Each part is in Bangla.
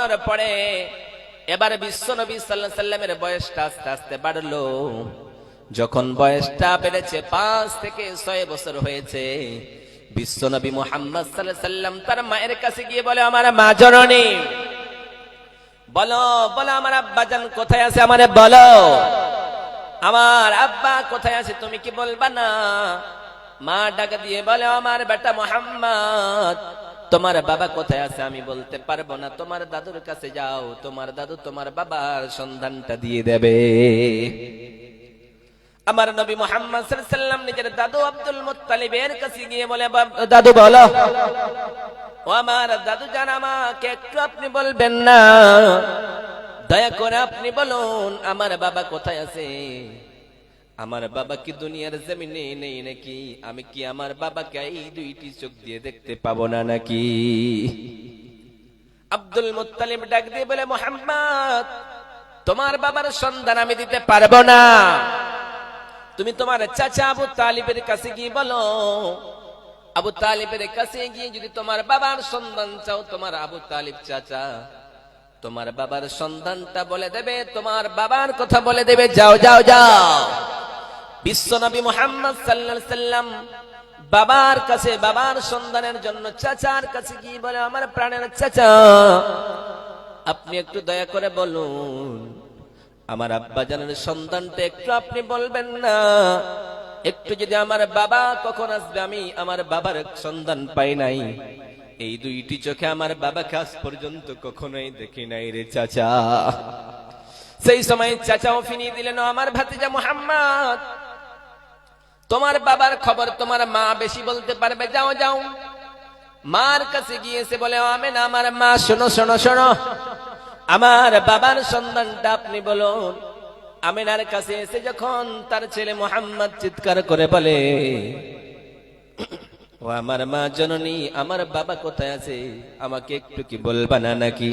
করানোর পরে এবার বিশ্বনবী সাল্লাল্লাহু আলাইহি সাল্লামের বয়সটা আস্তে আস্তে বাড়লো। যখন বয়সটা বেড়েছে 5 থেকে 6 বছর হয়েছে, বিশ্বনবী মুহাম্মদ সাল্লাল্লাহু আলাইহি সাল্লাম তার মায়ের কাছে গিয়ে বলে, আমার মা জননী, বলো বলো আমার আব্বাজান কোথায় আছে, আমারে বলো আমার আব্বা কোথায় আছে, তুমি কি বলবা না? মা ডাক দিয়ে বলে, আমার বেটা মুহাম্মদ, তোমার বাবা কোথায় আছে আমি বলতে পারবো না, তোমার দাদুর কাছে যাও, তোমার দাদু তোমার বাবার সন্ধানটা দিয়ে দেবে। আমার নবী মুহাম্মদ সাল্লাল্লাহু আলাইহি সাল্লাম নিজের দাদু আব্দুল মুত্তালিবের কাছে গিয়ে বলে, দাদু বলো, ও আমার দাদু জান, আমাকে একটু আপনি বলবেন না, দয়া করে আপনি বলুন আমার বাবা কোথায় আছে? আমার বাবা কি দুনিয়ার জমিনে নেই নাকি? আমি কি আমার বাবাকে এই দুইটি চোখ দিয়ে দেখতে পাবো না নাকি? আব্দুল মুত্তালিব ডাক দিয়ে বলে, মুহাম্মদ, তোমার বাবার সন্ধান আমি দিতে পারবো না, তুমি তোমার চাচা আবু তালিবের কাছে গিয়ে বলো। আবু তালিবের কাছে গিয়ে যদি তোমার বাবার সন্ধান চাও, তোমার আবু তালিব চাচা তোমার বাবার সন্ধানটা বলে দেবে, তোমার বাবার কথা বলে দেবে। যাও যাও যাও। বিশ্বনবী মুহাম্মদ সাল্লাল্লাহু আলাইহি সাল্লাম বাবার কাছে বাবার সন্ধানের জন্য চাচার কাছে গিয়ে বলে, আমার প্রাণের চাচা, আপনি একটু দয়া করে বলুন আমার আব্বাজানের সন্ধানটা একটু আপনি বলবেন না? একটু যদি আমার বাবা কখন আসবে, আমি আমার বাবার সন্ধান পাই নাই, এই দুইটি চোখে আমার বাবাকে আজ পর্যন্ত কখনোই দেখি নাই রে চাচা। সেই সময় চাচাও ফিরিয়ে দিলেন, আমার ভাতিজা মুহাম্মদ, তোমার বাবার খবর তোমার মা বেশি বলতে পারবে, যাও যাও। মার কাছে গিয়েছে বলে, আমেনা আমার মা, শোনো শোনো শোনো, আমার বাবার সন্ধানটা আপনি বলুন। আমিনার কাছে এসে যখন তার ছেলে মুহাম্মদ চিৎকার করে বলে, ও আমার মা জননী, আমার বাবা কোথায় আছে, আমাকে একটু কি বলবা না নাকি?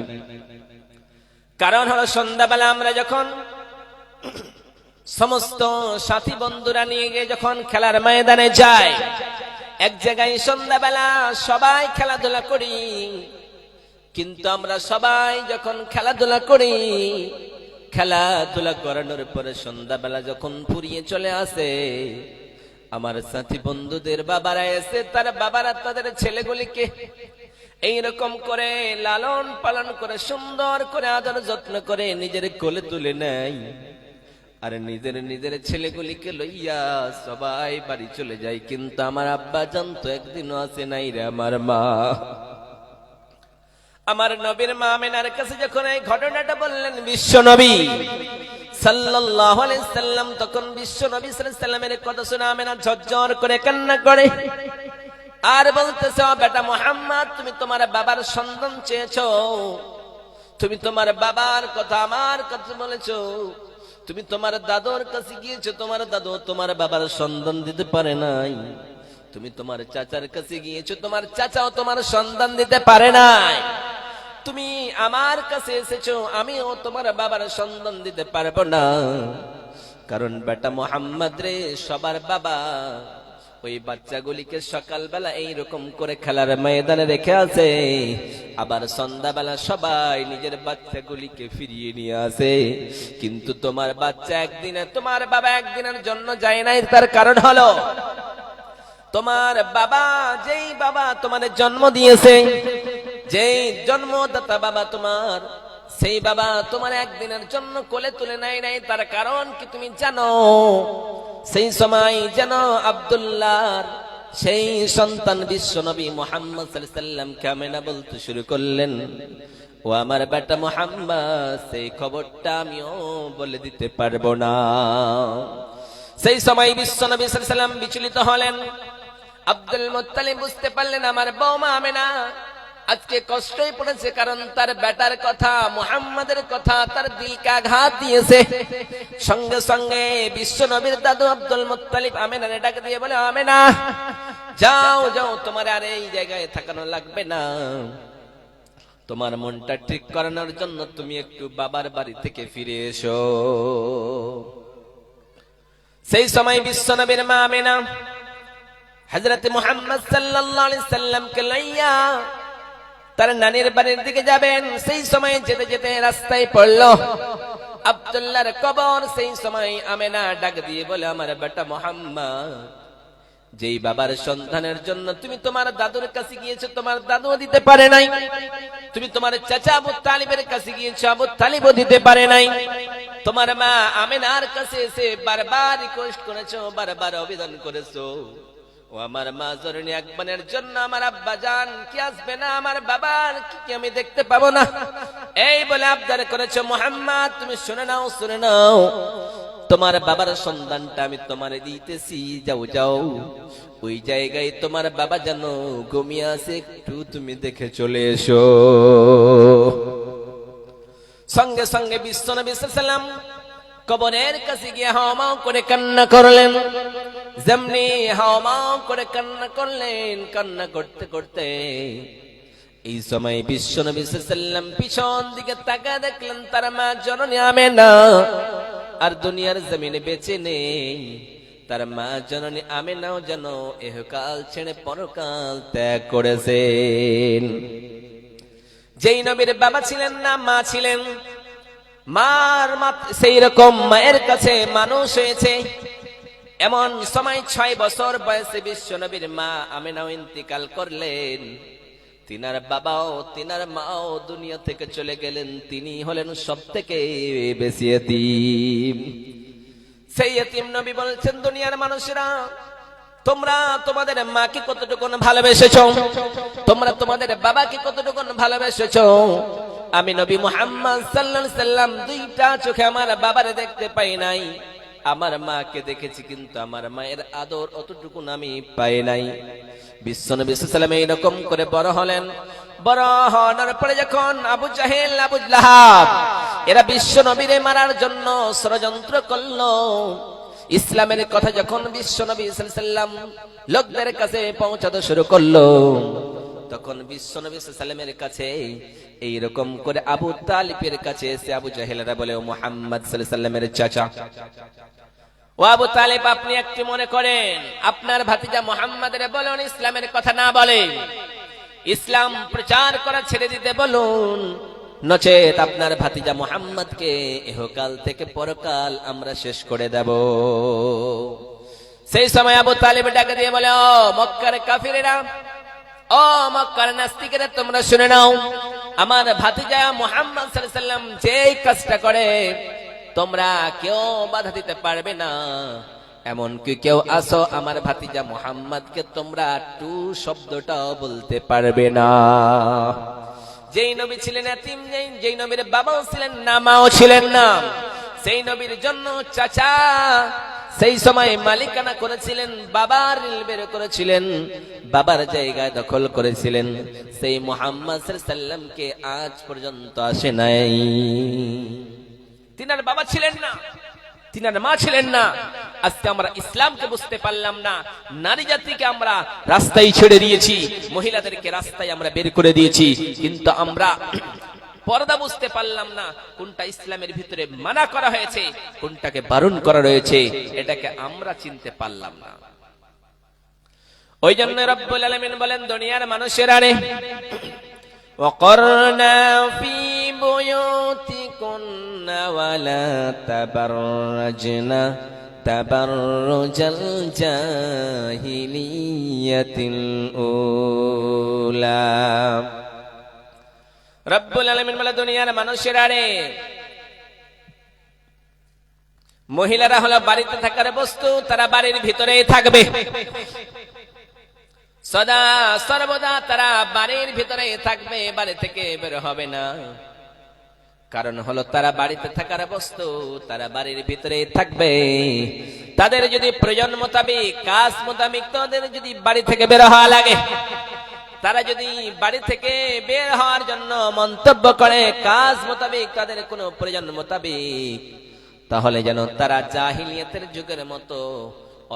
কারণ হলো সন্ধ্যাবেলা আমরা যখন সমস্ত সাথী বন্ধুরা নিয়ে গিয়ে যখন খেলার ময়দানে যাই, এক জায়গায় সন্ধ্যাবেলা সবাই খেলাধুলা করি, কিন্তু আমরা সবাই যখন খেলাধুলা করি, খেলাধুলা করানোর পরে সন্ধ্যাবেলা যখন ফুরিয়ে চলে আসে, আমার সাথী বন্ধুদের বাবারা এসে তার বাবারা তাদের ছেলেগুলিকে এইরকম করে লালন পালন করে সুন্দর করে আদর যত্ন করে নিজের কোলে তুলে নেয়, আর নিজের নিজের ছেলেগুলিকে লইয়া সবাই বাড়ি চলে যায়। কিন্তু আমার আব্বা জানতো একদিনও আসে নাই রে আমার মা। আমার নবীর মা আমিনার কাছে যখন এই ঘটনাটা বললেন বিশ্ব নবী সাল্লাল্লাহু আলাইহি সাল্লাম, তখন বিশ্ব নবী সাল্লাল্লাহু আলাইহি সাল্লামের কথা শুনে আমিনা ঝরঝর করে কান্না করে আর বলতেছে, ও বেটা মুহাম্মদ, তুমি তোমার বাবার সন্ধান চেয়েছো, তুমি তোমার বাবার কথা আমার কাছে বলেছো, তুমি তোমার দাদুর কাছে গিয়েছো, তোমার দাদু তোমার বাবার সন্ধান দিতে পারে নাই, তুমি তোমার চাচার কাছে গিয়েছো, তোমার চাচাও তোমার সন্ধান দিতে পারে নাই, তুমি আমার কাছে এসেছো, আমিও তোমার বাবার সন্ধান দিতে পারবো না। কারণ বেটা মুহাম্মদ রে, সবার বাবা ওই বাচ্চাগুলিকে সকালবেলা এইরকম করে খেলার ময়দানে রেখে আসে, আবার সন্ধ্যাবেলা সবাই নিজের বাচ্চাগুলিকে ফিরিয়ে নিয়ে আসে। কিন্তু তোমার বাচ্চা একদিনে, তোমার বাবা একদিনের জন্য যায় নাই। তার কারণ হলো তোমার বাবা, যেই বাবা তোমাদের জন্ম দিয়েছে, যেই জন্মদাতা বাবা তোমার, সেই বাবা তোমার একদিনের জন্য কোলে তুলে নাই। তার কারণ কি তুমি জানো? সেই সময় যেন আব্দুল্লাহর সেই সন্তান বিশ্ব নবী মুহাম্মদ সাল্লাল্লাহু আলাইহি সাল্লাম আমিনা বলতে শুরু করলেন, ও আমার বেটা মুহাম্মদ, সেই খবরটা আমিও বলে দিতে পারবো না। সেই সময় বিশ্ব নবী সাল্লাল্লাহু আলাইহি সাল্লাম বিচলিত হলেন। আব্দুল মুত্তালিব বুঝতে পারলেন আমার বৌমা আমিনা আজকে কষ্টই পড়েছে, কারণ তার বেটার কথা, মুহাম্মাদের কথা তার দিলকে আঘাত দিয়েছে। সঙ্গে সঙ্গে বিশ্ব নবীর দাদু আব্দুল মুত্তালিব আমিনারে ডাক দিয়ে বলে, আমিনা যাও যাও, তোমার আর এই জায়গায় থাকানো লাগবে না, তোমার মনটা ঠিক করানোর জন্য তুমি একটু বাবার বাড়ি থেকে ফিরে এসো। সেই সময় বিশ্ব নবীর মা আমিনা হযরত মুহাম্মদ সাল্লাল্লাহু আলাইহি সাল্লামকে লইয়া তার নানির বাড়ির দিকে যাবেন। সেই সময় যেতে যেতে রাস্তায় পড়লো আব্দুল্লাহর কবর। সেই সময় আমেনা ডাক দিয়ে বলে, আমার বেটা মোহাম্মদ, যেই বাবার সন্তানের জন্য তুমি তোমার দাদুর কাছে গিয়েছো, তোমার দাদুও দিতে পারে নাই। তুমি তোমার চাচা আবু তালিবের কাছে গিয়েছো, আবু তালিবও দিতে পারে নাই। তোমার মা আমেনার কাছে এসে বারবার রিকোয়েস্ট করেছো, বারবার আবেদন করেছো, ও আমার মা জরনি আকবরের জন্য আমার আব্বা জান কি আসবে না, আমার বাবার কি আমি দেখতে পাবো না, এই বলে আবদার করেছো। মুহাম্মদ, তুমি শুনে নাও, শুনে নাও, তোমার বাবার সন্তানটা আমি তোমারে দিতেছি, যাও যাও, ওই জায়গায় তোমার বাবা যেন ঘুমিয়ে আছে, একটু তুমি দেখে চলে এসো। সঙ্গে সঙ্গে বিশ্বনবী সাল্লাল্লাহু আলাইহি ওয়াসাল্লাম কবরের কাছে গিয়ে হাওমাও করে কান্না করলেন। যেমনি হাওমাও করে কান্না করলেন, কান্না করতে করতে এই সময় বিশ্বনবী সাল্লাল্লাহু আলাইহি ওয়াসাল্লাম পিছন দিকে তাকায় দেখলেন তার মা জননী আমেনা আর দুনিয়ার জমিনে বেঁচে নেই। তার মা জননী আমেনাও যেন ইহকাল ছেড়ে পরকাল ত্যাগ করেছেন। যেই নবীর বাবা ছিলেন না, মা ছিলেন, মার সেই রকম মায়ের কাছে মানুষ হয়েছে। এমন সময় 6 বছর বয়সে বিশ্ব নবীর মা আমেনাও ইন্তিকাল করলেন। তিনার বাবাও তিনার মাও দুনিয়া থেকে চলে গেলেন। তিনি হলেন সব থেকে বেশি এতিম। সেই এতিম নবী বলছেন, দুনিয়ার মানুষেরা, তোমরা তোমাদের মাকে কতটুকু ভালোবেসেছো, তোমরা তোমাদের বাবাকে কতটুকু ভালোবেসেছো। আমি নবী মুহাম্মদ সাল্লাল্লাহু আলাইহি সাল্লাম দুইটা চোখে আমার বাবারে দেখতে পাই নাই, আমার মাকে দেখেছি, কিন্তু আমার মায়ের আদর অতটুকু আমি পাই নাই। বিশ্বনবী সাল্লাল্লাহু আলাইহি ওয়াসাল্লাম এরকম করে বড় হলেন। বড় হওয়ার পরে যখন আবু জাহেল, আবু লাহাব এরা বিশ্ব নবীরে মারার জন্য ষড়যন্ত্র করলো, ইসলামের কথা যখন বিশ্ব নবী সাল্লাল্লাহু আলাইহি ওয়াসাল্লাম লোকদের কাছে পৌঁছাতে শুরু করলো, তখন বিশ্ব নবী সাল্লাল্লাহু আলাইহি ওয়াসাল্লামের কাছে এইরকম করে আবু তালিবের কাছে এসে আবু জাহেলরা বলে, ও মুহাম্মদ সাল্লাল্লাহু আলাইহি ওয়াসাল্লামের চাচা, ও আবু তালিব, আপনি একটু মনে করেন আপনার ভাতিজা মুহাম্মাদের বলুন ইসলামের কথা না বলে, ইসলাম প্রচার করা ছেড়ে দিতে বলুন, নচেত আপনার ভাতিজা মুহাম্মদকে ইহকাল থেকে পরকাল আমরা শেষ করে দেব। সেই সময় আবু তালিব ডাকে দিয়ে বলে, ও মক্কার কাফিরেরা, ও মক্কার নাস্তিকেরা, তোমরা শুনে নাও, আমার ভাতিজা মুহাম্মদ সাল্লাল্লাহু আলাইহি ওয়াসাল্লাম যেই কাজটা করে তোমরা কেউ বাধা দিতে পারবে না। এমনকি কেউ আসো আমার ভাতিজা মুহাম্মদকে তোমরা টু শব্দটাও বলতে পারবে না। যেই নবী ছিলেন এতিম, যেই নবীর বাবাও ছিলেন না, মাও ছিলেন না, সেই নবীর জন্য চাচা সেই সময় মালিকানা করেছিলেন, বাবার ঋণ বের করেছিলেন, বাবার জায়গায় দখল করেছিলেন, সেই মুহাম্মদ সাল্লাল্লাহু আলাইহি ওয়াসাল্লামকে আজ পর্যন্ত আসে নাই। তিনার বাবা ছিলেন না, তিনার মা ছিলেন না। আজকে আমরা ইসলামকে বুঝতে পারলাম না, নারী জাতিকে আমরা রাস্তায় ছেড়ে দিয়েছি, মহিলাদেরকে রাস্তায় আমরা বের করে দিয়েছি, কিন্তু আমরা পর্দা বুঝতে পারলাম না, কোনটা ইসলামের ভিতরে মানা করা হয়েছে, কোনটাকে বারণ করা রয়েছে, এটাকে আমরা চিনতে পারলাম না। ওই জন্য রব্বুল আলামিন বলেন, দুনিয়ার মানুষেরা রে, وقرنا في بيوتكن ولا تبرجن تبرج الجاهلية الأولى। রব্বুল আলামিন বলে, দুনিয়ার মানুষেরা রে, মহিলারা হলো বাড়িতে থাকার বস্তু, তারা বাড়ির ভিতরেই থাকবে, সদা সর্বদা তারা বাড়ির ভিতরে থাকবে, বাড়ি থেকে বের হবে না। কারণ হলো তারা বাড়িতে থাকার বস্তু, তারা বাড়ির ভিতরে থাকবে। তাদের যদি প্রয়োজন মোতাবেক, কাজ মোতাবেক তাদের যদি বাড়ি থেকে বের হওয়া লাগে, তারা যদি বাড়ি থেকে বের হওয়ার জন্য মন্তব্য করে, কাজ মোতাবেক তাদের কোনো প্রয়োজন মোতাবেক, তাহলে যেন তারা জাহিলিয়াতের যুগের মতো,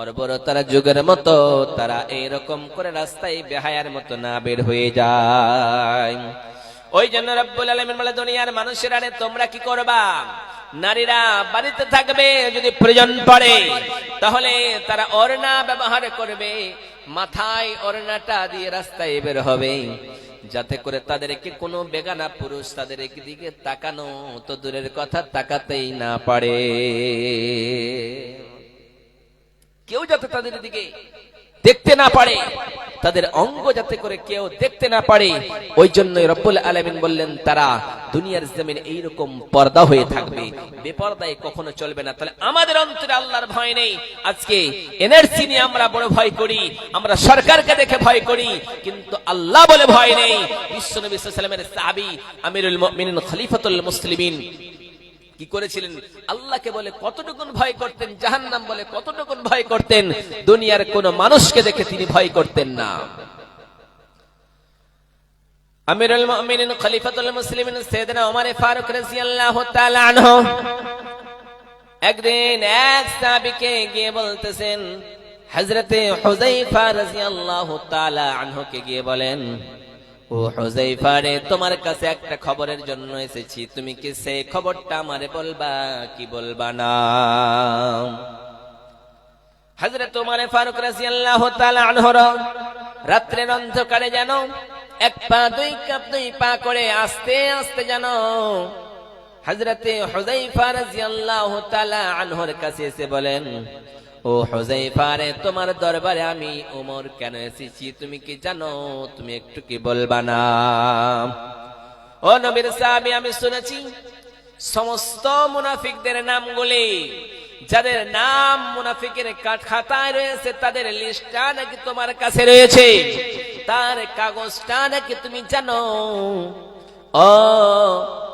অর্বরতার যুগের মতো তারা এইরকম করে রাস্তায় বেহায়ার মতো না বের হয়ে যায়। ওই জন্য রব্বুল আলামিন বলে, দুনিয়ার মানুষেরা রে, তোমরা কি করবা? নারীরা বাড়িতে থাকবে, যদি প্রয়োজন পড়ে তাহলে তারা ওড়না ব্যবহার করবে, মাথায় ওড়নাটা দিয়ে রাস্তায় বের হবে। যাতে করে তাদেরকে কোনো বেগানা পুরুষ তাদের দিকে তাকানো তো দূরের কথা তাকাতেই না পারে, কেউ যাতে তাদের দিকে দেখতে না পারে, তাদের অঙ্গ যাতে করে কেউ দেখতে না পারে। ওই জন্যই রব্বুল আলামিন বললেন তারা দুনিয়ার জমিনে এইরকম পর্দা হয়ে থাকবে, বেপর্দায় কখনো চলবে না। তাহলে আমাদের অন্তরে আল্লাহর ভয় নেই। আজকে এনআরসি নিয়ে আমরা বড় ভয় করি, আমরা সরকারকে দেখে ভয় করি, কিন্তু আল্লাহ বলে ভয় নেই। বিশ্বনবী সাল্লাল্লাহু আলাইহি ওয়াসাল্লামের সাহাবী আমিরুল মুমিনিন খলিফাতুল মুসলিমিন কি করেছিলেন? আল্লাহকে বলে কতটুকুন ভয় করতেন, জাহান্নাম বলে কতটুকুন ভয় করতেন। দুনিয়ার কোন মানুষকে দেখে তিনি ভয় করতেন না। আমিরুল মুমিনিন খলিফাতুল মুসলিমিন সাইয়েদনা ওমর ফারুক রাদিয়াল্লাহু তাআলা আনহু একদিন এক সাহাবীকে গিয়ে বলতেছেন, হযরতে হুযায়ফা রাদিয়াল্লাহু তাআলা আনহুকে গিয়ে বলেন, ও হুযায়ফা রে, তোমার কাছে একটা খবরের জন্য এসেছি, তুমি কি সেই খবরটা আমারে বলবা কি বলবা না? হযরত ওমর ফারুক রাদিয়াল্লাহু তাআলা আনহু রাত্রের অন্ধকারে যেন এক পা দুই কাপ দুই পা করে আস্তে আস্তে যেন হযরতে হুযায়ফা রাদিয়াল্লাহু তাআলা আনহুর কাছে এসে বলেন, ও হুযায়ফা রে, তোমার দরবারে আমি ওমর কেন এসেছি তুমি কি জানো? তুমি একটু কি বলবা না? ও নবীর সাহাবী, আমি শুনেছি সমস্ত মুনাফিকদের নামগুলি, যাদের নাম মুনাফিকের খাতায় রয়েছে, তাদের লিস্টটা নাকি তোমার কাছে রয়েছে, তার কাগজটা নাকি তুমি জানো? ও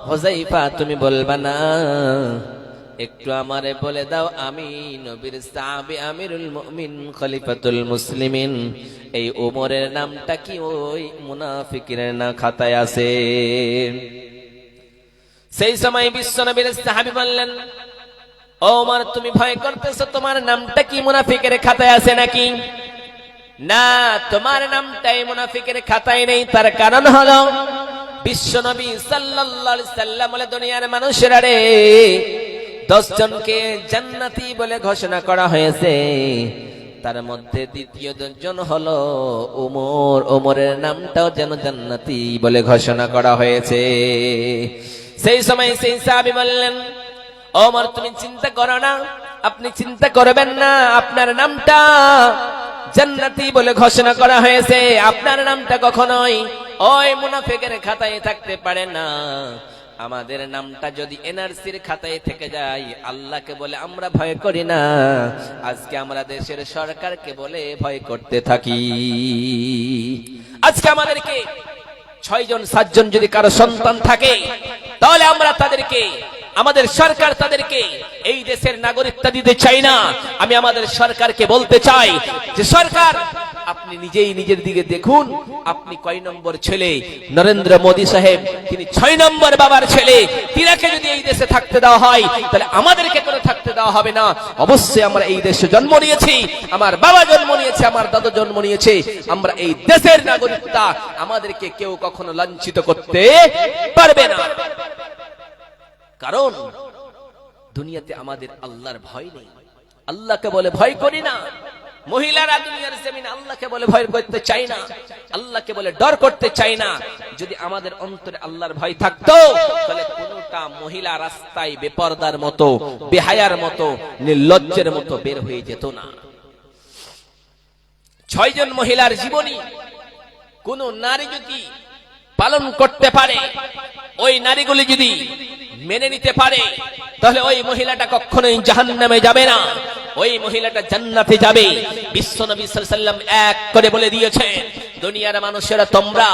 হুযায়ফা, তুমি বলবা না? একটু আমারে বলে দাও, আমি নবীর সাহাবী আমিরুল মুমিন খলিফাতুল মুসলিমিন এই ওমরের নামটা কি ওই মুনাফিকের না খাতায় আছে? সেই সময় বিশ্বনবীর সাহাবী বললেন, ও ওমর, তুমি ভয় করতেছো, তোমার নামটা কি মুনাফিকের খাতায় আছে নাকি? না, তোমার নামটাই মুনাফিকের খাতায় নেই। তার কারণ হলো বিশ্বনবী সাল্লাল্লাহু আলাইহি সাল্লাম বলে, দুনিয়ার মানুষেরা রে, 10 জনকে জান্নাতি বলে ঘোষণা করা হয়েছে, তার মধ্যে দ্বিতীয় জন হলো ওমর। ওমরের নামটাও যেন জান্নাতি বলে ঘোষণা করা হয়েছে। সেই সময় সেই সাহাবী বললেন, ওমর, তুমি চিন্তা করো না, আপনি চিন্তা করবেন না, আপনার নামটা জান্নাতি বলে ঘোষণা করা হয়েছে, আপনার নামটা কখনোই ওই মুনাফিকের খাতায় থাকতে পারে না। আমাদের নামটা যদি এনআরসির খাতায় থেকে যায়, আল্লাহকে বলে আমরা ভয় করি না, আজকে আমরা দেশের সরকারকে বলে ভয় করতে থাকি। আজকে আমাদেরকে 6 জন 7 জন যদি কারো সন্তান থাকে, তাহলে আমরা তাদেরকে, আমাদের সরকার তাদেরকে এই দেশের নাগরিকত্ব দিতে চাই না। আমি আমাদের সরকারকে বলতে চাই যে সরকার, আপনি নিজেই নিজের দিকে দেখুন, আপনি কয় নম্বর ছেলে? নরেন্দ্র মোদী সাহেব, তিনি 6 নম্বর বাবার ছেলে। তিনাকে যদি এই দেশে থাকতে দেওয়া হয়, তাহলে আমাদেরকে করে থাকতে দেওয়া হবে না। অবশ্যই আমরা এই দেশে জন্ম নিয়েছি, আমার বাবা জন্ম নিয়েছে, আমার দাদু জন্ম নিয়েছে, আমরা এই দেশের নাগরিকতা, আমাদেরকে কেউ কখনো লাঞ্ছিত করতে পারবে না। কারণ দুনিয়াতে আমাদের আল্লাহর ভয় নেই, আল্লাহকে বলে ভয় করি না। মহিলারা দুনিয়ার জমিনে আল্লাহকে বলে ভয় করতে চাই না, আল্লাহকে বলে ডর করতে চাই না। যদি আমাদের অন্তরে আল্লাহর ভয় থাকতো, তাহলে কোনটা মহিলা রাস্তায় বেপরদার মতো, বেহায়ার মতো, নির্লজ্জের মতো বের হয়ে যেত না। 6 জন মহিলার জীবনী কোন নারী যদি পালন করতে পারে, ওই নারীগুলি যদি মেনে নিতে পারে, তাহলে ওই মহিলাটা কখনোই জাহান্নামে যাবে না, ওই মহিলাটা জান্নাতে যাবে। বিশ্বনবী সাল্লাল্লাহু আলাইহি ওয়াসাল্লাম এক করে বলে দিয়েছে, দুনিয়ার মানুষেরা তোমরা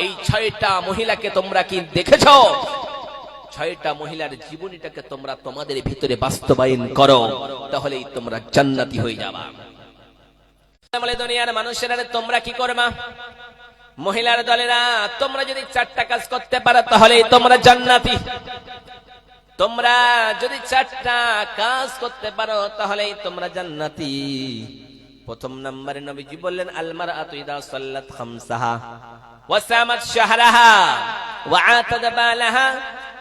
এই 6টা মহিলাকে তোমরা কি দেখেছো? 6টা মহিলার জীবনীটাকে তোমরা তোমাদের ভিতরে বাস্তবায়ন করো, তাহলেই তোমরা জান্নাতি হয়ে যাবা। বলে দুনিয়ার মানুষেরা তোমরা কি করবা? মহিলার দলেরা, তোমরা যদি 4টা কাজ করতে পারো তাহলেই তোমরা জান্নাতি। তোমরা যদি 4টা কাজ করতে পারো তাহলেই তোমরা জান্নাতি। প্রথম নম্বরে নবীজি বললেন, আল মারআতু ইযা সাল্লাত খামসাহা ওয়া সামাত শাহরাহা ওয়া আতাদ বালাহা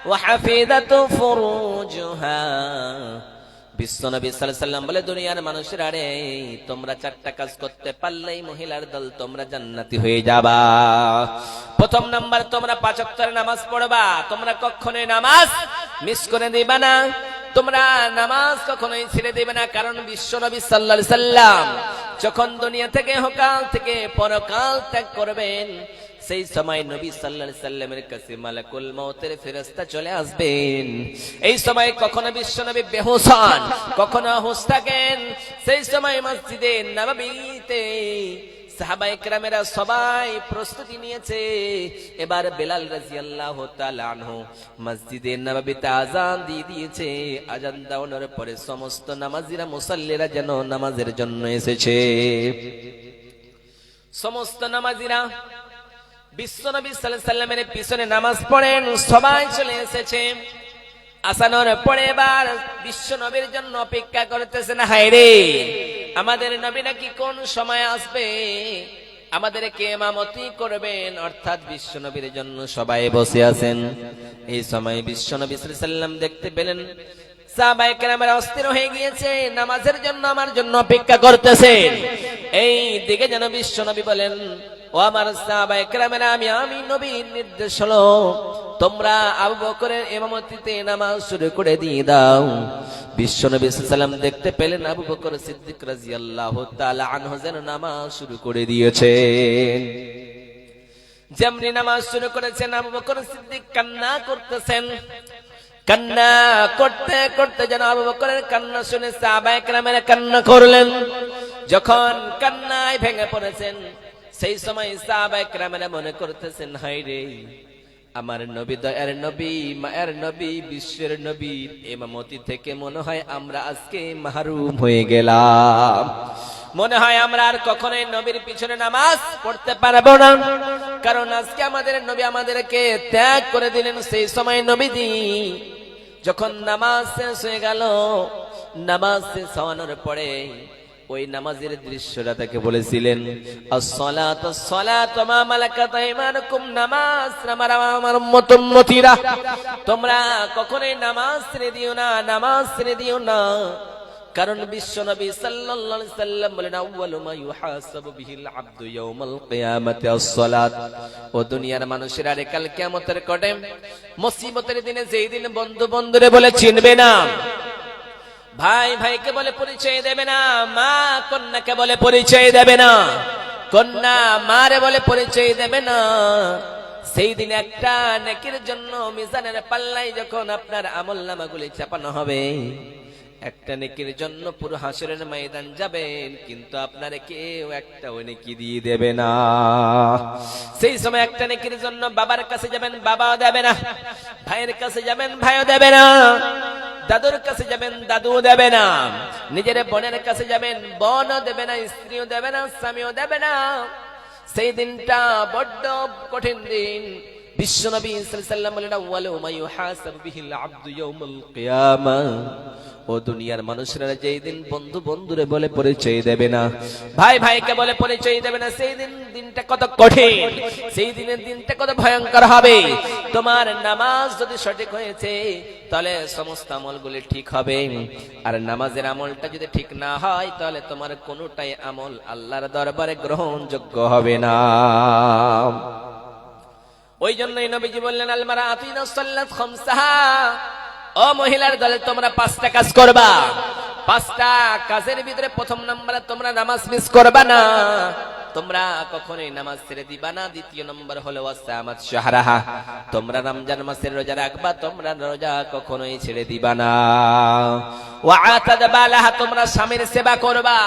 ওয়া হাফিযাতু ফুরুজুহা। বিশ্বনবী সাল্লাল্লাহু আলাইহি সাল্লাম বলে, দুনিয়ার মানুষেরা রে, তোমরা 4টা কাজ করতে পারলেই মহিলার দল তোমরা জান্নাতি হয়ে যাবা। প্রথম নাম্বার, তোমরা 5 ওয়াক্তের নামাজ পড়বা। তোমরা কখনোই নামাজ মিস করে দিবা না, তোমরা নামাজ কখনোই ছেড়ে দিবে না। কারণ বিশ্বনবী সাল্লাল্লাহু আলাইহি সাল্লাম যখন দুনিয়া থেকে হকাল থেকে পরকাল ত্যাগ করবেন, সেই সময় নবী সাল্লাল্লাহু আলাইহি সাল্লামের কাছে মালাকুল মউতের ফেরেশতা চলে আসবেন। এই সময় কখনো বিশ্বনবী বেহুশ হন, কখনো হুঁশ থাকেন। সেই সময় মসজিদে নববীতে সাহাবায়ে কেরামেরা সবাই প্রস্তুতি নিয়েছে। এবার বেলাল রাদিয়াল্লাহু তাআলা আনহু মসজিদে নববীতে আযান দিয়ে দিয়েছে। আযান দেওয়ার পরে সমস্ত নামাজীরা মুসাল্লিরা যেন নামাজের জন্য এসেছে। সমস্ত নামাজীরা বিশ্বনবী সাল্লাল্লাহু আলাইহি সাল্লামের পিছনে নামাজ পড়েন, সবাই চলে এসেছে। আসানোর পরে এবার বিশ্বনবীর জন্য অপেক্ষা করতেছেন। হায়রে, আমাদের নবী নাকি কোন সময় আসবে, আমাদেরকে ইমামতি করবেন, অর্থাৎ বিশ্বনবীর জন্য সবাই বসে আছেন। এই সময় বিশ্বনবী সাল্লাল্লাহু আলাইহি সাল্লাম দেখতে পেলেন সাহাবায়ে কেরামেরা অস্থির হয়ে গিয়েছে, নামাজের জন্য আমার জন্য অপেক্ষা করতেছেন। এই দিকে যেন বিশ্বনবী বলেন, ও আমার সাহাবায়ে কেরামেরা, আমি নবীর নির্দেশ হলো তোমরা আবু বকরের ইমামতিতে নামাজ শুরু করে দিয়ে দাও। বিশ্বনবী সাল্লাল্লাহু আলাইহি সাল্লাম দেখতে পেলেন আবু বকর সিদ্দিক রাদিয়াল্লাহু তাআলা আনহু যেন নামাজ শুরু করে দিয়েছেন। যেমনি নামাজ শুরু করেছেন, আবু বকর সিদ্দিক কান্না করতেছেন। কান্না করতে করতে যেন আবু বকরের কান্না শুনে সাহাবায়ে কেরামেরা কান্না করলেন। যখন কান্নায় ভেঙে পড়েছেন, সেই সময় সাহাবায়ে কেরামেরা মনে করতেছেন, হায় রে, আমার নবী, দয়ার নবী, মায়ের নবী, বিশ্বের নবীর ইমামতি থেকে মনে হয় আমরা আজকে মাহরুম হয়ে গেলাম। মনে হয় আমরা আর কখনোই নবীর পিছনে নামাজ পড়তে পারবো না, কারণ আজকে আমাদের নবী আমাদেরকে ত্যাগ করে দিলেন। সেই সময় নবীজি যখন নামাজ শেষ হয়ে গেল, নামাজ শেষ হওয়ার পরে ওই নামাজের দৃশ্যটা তাকে বলেছিলেন, আসসালাতু আসসালাতু মা মালাকাত আইমানুকুম, নামাজ আমার উম্মতীরা, তোমরা কখনোই নামাজ ছেড়ে দিও না, নামাজ ছেড়ে দিও না। কারণ বিশ্বনবী সাল্লাল্লাহু আলাইহি সাল্লাম বলেন, আউয়ালু মা ইউহাসাবু বিহিল আবদু ইয়াউমাল কিয়ামাতি আস-সালাত। ও দুনিয়ার মানুষেরা রে, কাল কিয়ামতের কটে মুসিবতের দিনে, যেই দিন বন্ধু বন্ধুরে বলে চিনবে না, ভাই ভাইকে বলে পরিচয় দেবে না, মা কন্যাকে বলে পরিচয় দেবে না, কন্যা মারে বলে পরিচয় দেবে না, সেই দিন একটা নেকির জন্য মিজানের পাল্লায় যখন আপনার আমলনামাগুলি চাপানো হবে, একটা নেকির জন্য পুরো হাসরের ময়দান যাবেন, কিন্তু আপনার কেউ একটা ওই নেকি দিয়ে দেবে না। সেই সময় একটা নেকির জন্য বাবার কাছে যাবেন, বাবাও দেবে না, ভাইয়ের কাছে যাবেন, ভাইও দেবে না, দাদুর কাছে যাবেন, দাদু দেবে না, নিজের বোনের কাছে যাবেন, বোনও দেবে না, স্ত্রীও দেবে না, স্বামীও দেবে না। সেই দিনটা বড্ড কঠিন দিন। বিশ্বনবী সাল্লাল্লাহু আলাইহি সাল্লাম বলেন, আউয়ালু মা ইউহাসাবু বিহিল আবদু ইয়াউমাল কিয়ামা। ও দুনিয়ার মানুষরা যেই দিন বন্ধু বন্ধুরে বলে পরিচয় দেবে না, ভাই ভাইকে বলে পরিচয় দেবে না, সেই দিনটা কত কঠিন, সেই দিনের দিনটা কত ভয়ঙ্কর হবে। তোমার নামাজ যদি সঠিক হয়েছে, তাহলে সমস্ত আমলগুলি ঠিক হবে, আর নামাজের আমলটা যদি ঠিক না হয়, তাহলে তোমার কোনোটাই আমল আল্লাহর দরবারে গ্রহণযোগ্য হবে না। ওই জন্যই নবীজি বললেন, আল মারাতু ইযা সাল্লাত খামসাহা, ও মহিলার দলে তোমরা 5টা কাজ করবা। 5টা কাজের ভিতরে প্রথম নম্বরে তোমরা নামাজ মিস করবা না, তোমরা কখনোই নামাজ ছেড়ে দিবা না। দ্বিতীয় নম্বর হলো ওয়াসামাত শাহরাহা, তোমরা রমজান মাসের রোজা রাখবা, তোমরা রোজা কখনোই ছেড়ে দিবা না। ওয়াআতাদ বালাহা, তোমরা স্বামীর সেবা করবা,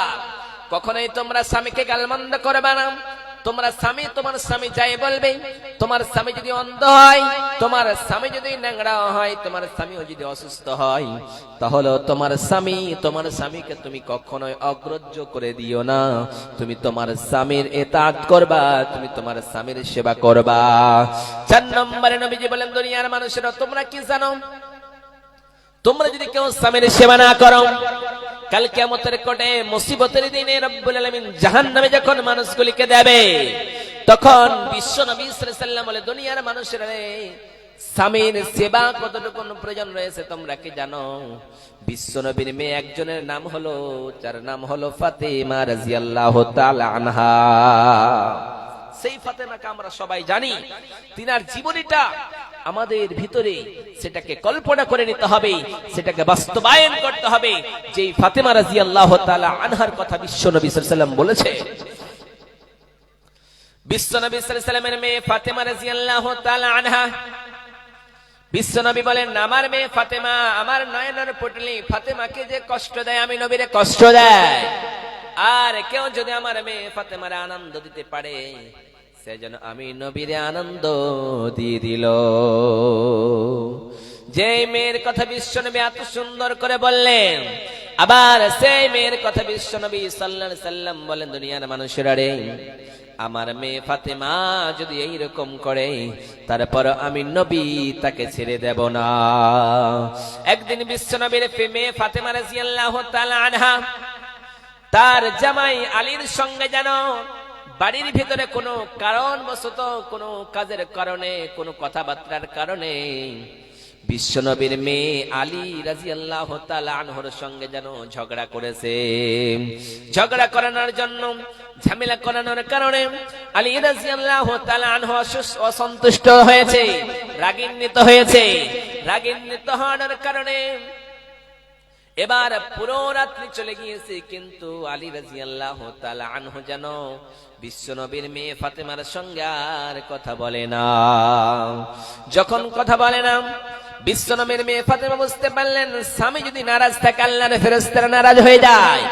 কখনোই তোমরা স্বামীকে গালমন্দ করবা না। তোমার স্বামী যাই বলবে, তোমার স্বামী যদি অন্ধ হয়, তোমার স্বামী যদি ন্যাংরা হয়, তোমার স্বামীও যদি অসুস্থ হয়, তাহলে তোমার স্বামীকে তুমি কখনোই অগ্রাহ্য করে দিও না। তুমি তোমার স্বামীর ইতাআত করবা, তুমি তোমার স্বামীর সেবা করবা। 4 নম্বরে নবীজি বলেন, দুনিয়ার মানুষেরা তোমরা কি জানো, তোমরা যদি কেউ স্বামীর সেবা না করো, কাল কিয়ামতের কোটে মুসিবতের দিনে রব্বুল আলামিন জাহান্নামে যখন মানুষগুলিকে দেবে, তখন বিশ্ব নবী সাল্লাল্লাহু আলাইহি সাল্লাম বলে, দুনিয়ার মানুষেরা স্বামীর সেবা কতটুকু প্রয়োজন রয়েছে তোমরা কি জানো? বিশ্বনবীর মেয়ে একজনের নাম হলো, যার নাম হলো ফাতেমা রাদিয়াল্লাহু তাআলা আনহা। সেই ফাতেমাকে আমরা সবাই জানি, তিনার জীবনীটা আমাদের ভিতরে সেটাকে কল্পনা করে নিতে হবে, সেটাকে বাস্তবায়ন করতে হবে। যেই ফাতেমা রাদিয়াল্লাহু তাআলা আনহার কথা বিশ্বনবী সাল্লাল্লাহু আলাইহি ওয়াসাল্লাম বলেছে। বিশ্বনবী সাল্লাল্লাহু আলাইহি ওয়াসাল্লামের মেয়ে ফাতেমা রাদিয়াল্লাহু তাআলা আনহা, বিশ্বনবী বলেন, আমার মেয়ে ফাতেমা আমার নয়নের পুটলি, ফাতেমাকে যে কষ্ট দেয় আমি নবীরে কষ্ট দেয়। আর কেউ যদি আমার মেয়ে ফাতেমারে আনন্দ দিতে পারে, সেজন্য আমি নবীরে আনন্দ দিয়ে দিল। যে মেয়ের কথা বিশ্বনবী এত সুন্দর করে বললেন, আবার সেই মেয়ের কথা বিশ্বনবী সাল্লাল্লাহু আলাইহি ওয়াসাল্লাম বলেন, দুনিয়ার মানুষেরা রে, আমার মেয়ে ফাতেমা যদি এইরকম করে, তারপর আমি নবী তাকে ছেড়ে দেব না। একদিন বিশ্বনবীর মেয়ে ফাতেমা রাদিয়াল্লাহু তাআলা আনহা তার জামাই আলীর সঙ্গে যেন বাড়ির ভিতরে কোনো কারণবশত, কোনো কাজের কারণে, কোনো কথাবার্তার কারণে বিশ্বনবীর মেয়ে আলী রাদিয়াল্লাহু তাআলা আনহুর সঙ্গে যেন ঝগড়া করেছে। ঝগড়া করানোর জন্য, ঝামেলা করানোর কারণে আলী রাদিয়াল্লাহু তাআলা আনহু অসন্তুষ্ট হয়েছে, রাগান্বিত হয়েছে। রাগান্বিত হওয়ার কারণে এবার পুরো রাত্রি চলে গিয়েছে, কিন্তু আলী রাদিয়াল্লাহু তাআলা আনহু যেন বিশ্বনবীর মেয়ে ফাতেমার সঙ্গে আর কথা বলে না। যখন কথা বলে না, বিশ্বনবীর মেয়ে ফাতেমা বুঝতে পারলেন, স্বামী যদি নারাজ থাকে আল্লাহর ফেরেশতারা নারাজ হয়ে যায়।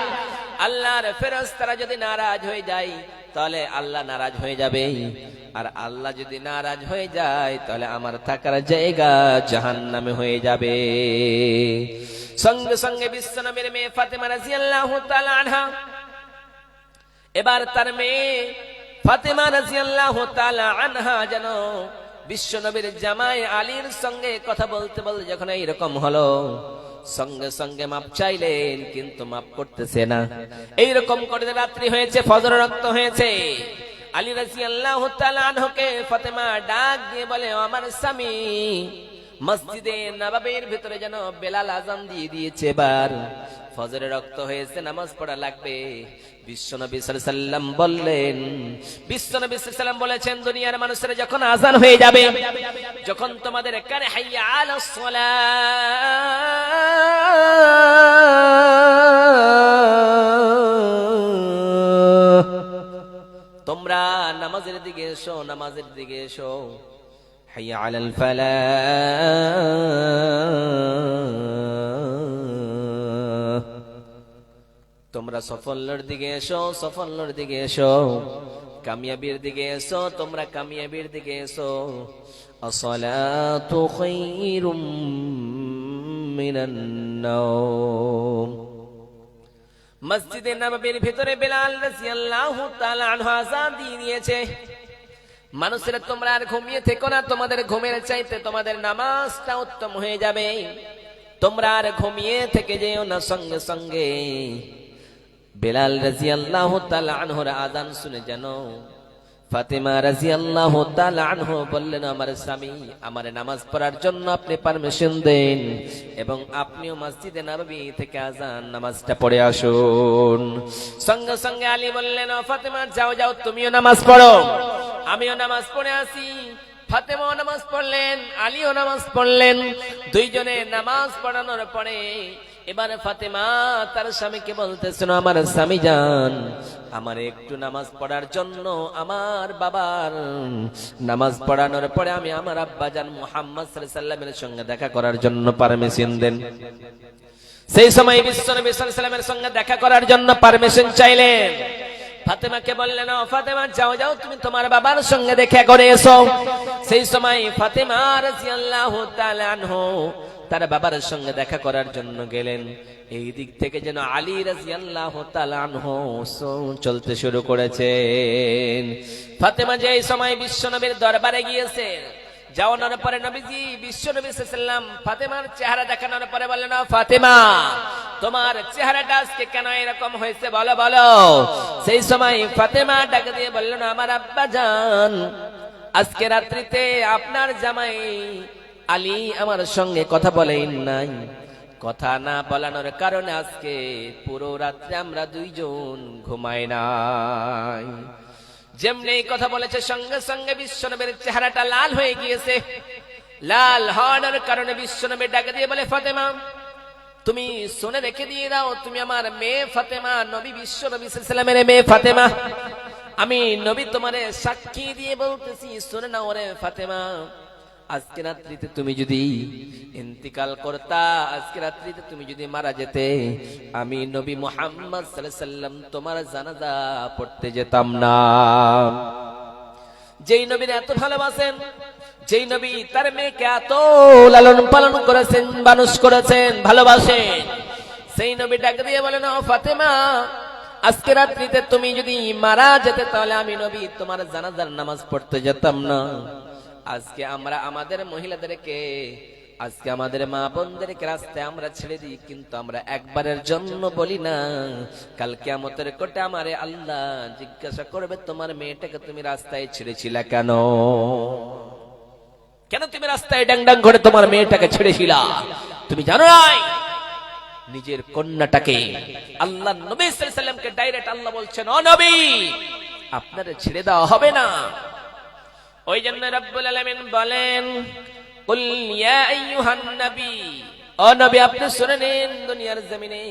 আল্লাহর ফেরেশতারা যদি নারাজ হয়ে যায়, তাহলে আল্লাহ নারাজ হয়ে যাবে। আর আল্লাহ যদি নারাজ হয়ে যায়, তাহলে আমার থাকার জায়গা জাহান্নামে হয়ে যাবে। সঙ্গে সঙ্গে বিশ্বনবীর মেয়ে ফাতেমা রাদিয়াল্লাহু তাআলা আনহা এবার তার মেয়ে ফাতেমা রাদিয়াল্লাহু তাআলা আনহা যেন বিশ্বনবীর জামাই আলীর সঙ্গে কথা বলতে বলতে যখন এইরকম হলো, সঙ্গে সঙ্গে মাপ চাইলেন, কিন্তু মাপ করতেছে না। এইরকম করে রাত্রি হয়েছে, ফজর রক্ত হয়েছে। আলী রাদিয়াল্লাহু তাআলা আনহুকে ফাতেমা ডাক দিয়ে বলে, আমার স্বামী মসজিদে নববীর ভিতরে যেন বেলাল আযান দিয়ে দিয়েছে, এবার ফজরে রক্ত হয়েছে, নামাজ পড়া লাগবে। বিশ্বনবী সাল্লাল্লাহু আলাইহি ওয়াসাল্লাম বললেন, বিশ্বনবী সাল্লাল্লাহু আলাইহি ওয়াসাল্লাম বলেছেন, দুনিয়ার মানুষেরা যখন আযান হয়ে যাবে, যখন তোমাদের কানে হাইয়া আলাস সালাহ, তোমরা নামাজের দিকে এসো, নামাজের দিকে এসো। হাইয়া আলাল ফালাহ, তোমরা সাফল্যের দিকে এসো, সাফল্যের দিকে এসো। কামিয়াবির দিকে এসো, তোমরা কামিয়াবির দিকে এসো। আসসালাতু খায়রুম মিনান নাওম। মসজিদে নববীর ভিতরে বেলাল রাদিয়াল্লাহু তাআলা আনহু আযান দিয়ে দিয়েছে। মানুষেরা তোমরা আর ঘুমিয়ে থেকো না, তোমাদের ঘুমের চাইতে তোমাদের নামাজটা উত্তম হয়ে যাবে। তোমরা আর ঘুমিয়ে থেকে যেও না। সঙ্গে সঙ্গে বেলাল রাদিয়াল্লাহু তাআলা আনহুর আযান শুনে যেন ফাতেমা রাদিয়াল্লাহু তাআলা আনহু বললেন, আমার স্বামী, আমার নামাজ পড়ার জন্য আপনি পারমিশন দেন, এবং আপনিও মসজিদে নববী থেকে আযান নামাজটা পড়ে আসুন। সঙ্গে সঙ্গে আলী বললেন, ও ফাতেমা, যাও যাও, তুমিও নামাজ পড়ো, আমিও নামাজ পড়ে আসি। ফাতেমাও নামাজ পড়লেন, আলীও নামাজ পড়লেন। দুইজনে নামাজ পড়ানোর পরে এবারে ফাতেমা তার স্বামীকে বলতেছেন, আমার স্বামী জান, আমার একটু নামাজ পড়ার জন্য আমার বাবার নামাজ পড়ানোর পরে আমি আমার আব্বা জান মুহাম্মদ সাল্লাল্লাহু আলাইহি ওয়াসাল্লামের সঙ্গে দেখা করার জন্য পারমিশন দেন। সেই সময় বিশ্বনবী সাল্লাল্লাহু আলাইহি ওয়াসাল্লামের সঙ্গে দেখা করার জন্য পারমিশন চাইলেন। ফাতেমাকে বললেন, ও ফাতেমা, যাও যাও, তুমি তোমার বাবার সঙ্গে দেখা করে এসো। সেই সময় ফাতেমা রাদিয়াল্লাহু তাআলা আনহু তার বাবার সঙ্গে দেখা করার জন্য গেলেন। এই দিক থেকে যেন আলী রাদিয়াল্লাহু তাআলা আনহু চলতে শুরু করেছেন। ফাতেমা যে এই সময় বিশ্বনবীর দরবারে গিয়েছেন, যাওয়ানোর পরে নবীজি বিশ্বনবী সাল্লাল্লাহু আলাইহি ওয়াসাল্লাম ফাতেমার চেহারা দেখানোর পরে বললেন, ফাতেমা, তোমার চেহারাটা আজকে কেন এরকম হয়েছে বলো বলো। সেই সময় ফাতেমা ডাক দিয়ে বললেন, আমার আব্বা জান, আজকে রাত্রিতে আপনার জামাই আলী আমার সঙ্গে কথা বলেন নাই। কথা না বলানোর কারণে আজকে পুরো রাত্রে আমরা দুইজন ঘুমাই নাই। যেমনি এই কথা বলেছে সঙ্গে সঙ্গে বিশ্বনবীর চেহারাটা লাল হয়ে গিয়েছে। লাল হওয়ার কারণে বিশ্বনবী ডাকে দিয়ে বলে, ফাতেমা তুমি শুনে রেখে দিয়ে দাও, তুমি আমার মেয়ে ফাতেমা, নবী বিশ্বনবী সাল্লাল্লাহু আলাইহি ওয়াসাল্লামের মেয়ে ফাতেমা। আমি নবী তোমারে সাক্ষী দিয়ে বলতেছি, শুনে নাও রে ফাতেমা, আজকে রাত্রিতে তুমি যদি ইন্তিকাল করতা, আজকে রাত্রিতে তুমি যদি মারা যেতে, আমি নবী মুহাম্মদ সাল্লাল্লাহু আলাইহি ওয়াসাল্লাম তোমার জানাজা পড়তে যেতাম না। যেই নবীর এত ভালোবাসেন, যেই নবী তার মেয়েকে এত লালন পালন করেছেন, মানুষ করেছেন, ভালোবাসেন, সেই নবী ডাক দিয়ে বলেন, ও ফাতেমা, আজকে রাত্রিতে তুমি যদি মারা যেতে, তাহলে আমি নবী তোমার জানাজার নামাজ পড়তে যেতাম না। আজকে আমরা আমাদের মহিলাদেরকে, আজকে আমাদের মা বোনদেরকে রাস্তায় আমরা ছেড়ে দিই, কিন্তু আমরা একবারের জন্য বলি না, কাল কিয়ামতের কোটে আমারে আল্লাহ জিজ্ঞাসা করবে, তোমার মেয়েটাকে তুমি রাস্তায় ছেড়েছিলা কেন? কেন তুমি রাস্তায় ডাং ডাং করে তোমার মেয়েটাকে ছেড়েছিলা? তুমি জানো নাই নিজের কন্যাটাকে, আল্লাহ নবী সাল্লাল্লাহু আলাইহি ওয়াসাল্লামকে ডাইরেক্ট আল্লাহ বলছেন, ও নবী আপনারে ছেড়ে দেওয়া হবে না। ওই জন্য রব্বুল আলামিন বলেন, কুল ইয়া আইয়ুহান নবী, ও নবী আপনি শুনে নিন, দুনিয়ার জমিনে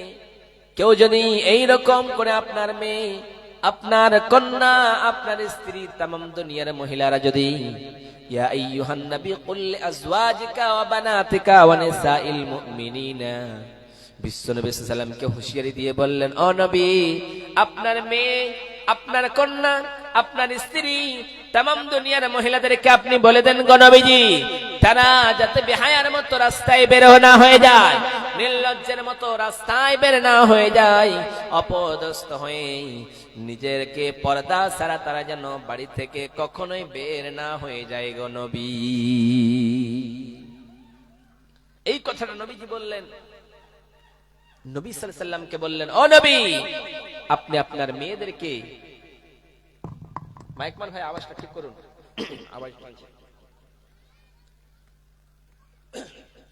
কেউ যদি এই রকম করে আপনার মেয়ে, আপনার কন্যা, আপনার স্ত্রী, तमाम দুনিয়ার মহিলারা যদি, ইয়া আইয়ুহান নবী কুল আজওয়াজিকা ওয়া বানাতিকা ওয়া নিসাইল মুমিনিনা, বিশ্বনবী সাল্লাল্লাহু আলাইহি ওয়াসাল্লামকে হুঁশিয়ারি দিয়ে বললেন, ও নবী আপনার মেয়ে, আপনার কন্যা, আপনার স্ত্রী, तमाम দুনিয়ার মহিলাদেরকে আপনি বলে দেন গো নবীজি, তারা যাতে বেহায়ার মতো রাস্তায় বের না হয়ে যায়, নির্লজ্জের মতো রাস্তায় বের না হয়ে যায়, অপদস্থ হয়ে নিজেরকে পর্দা ছাড়া তারা যেন বাড়ি থেকে কখনোই বের না হয়ে যায় গো নবী। এই কথাটা নবীজি বললেন, নবী সাল্লাল্লাহু আলাইহি ওয়াসাল্লামকে বললেন, ও নবী আপনি আপনার মেয়েদেরকে, মাইকমান ভাই আওয়াজটা ঠিক করুন, আওয়াজ পাচ্ছে।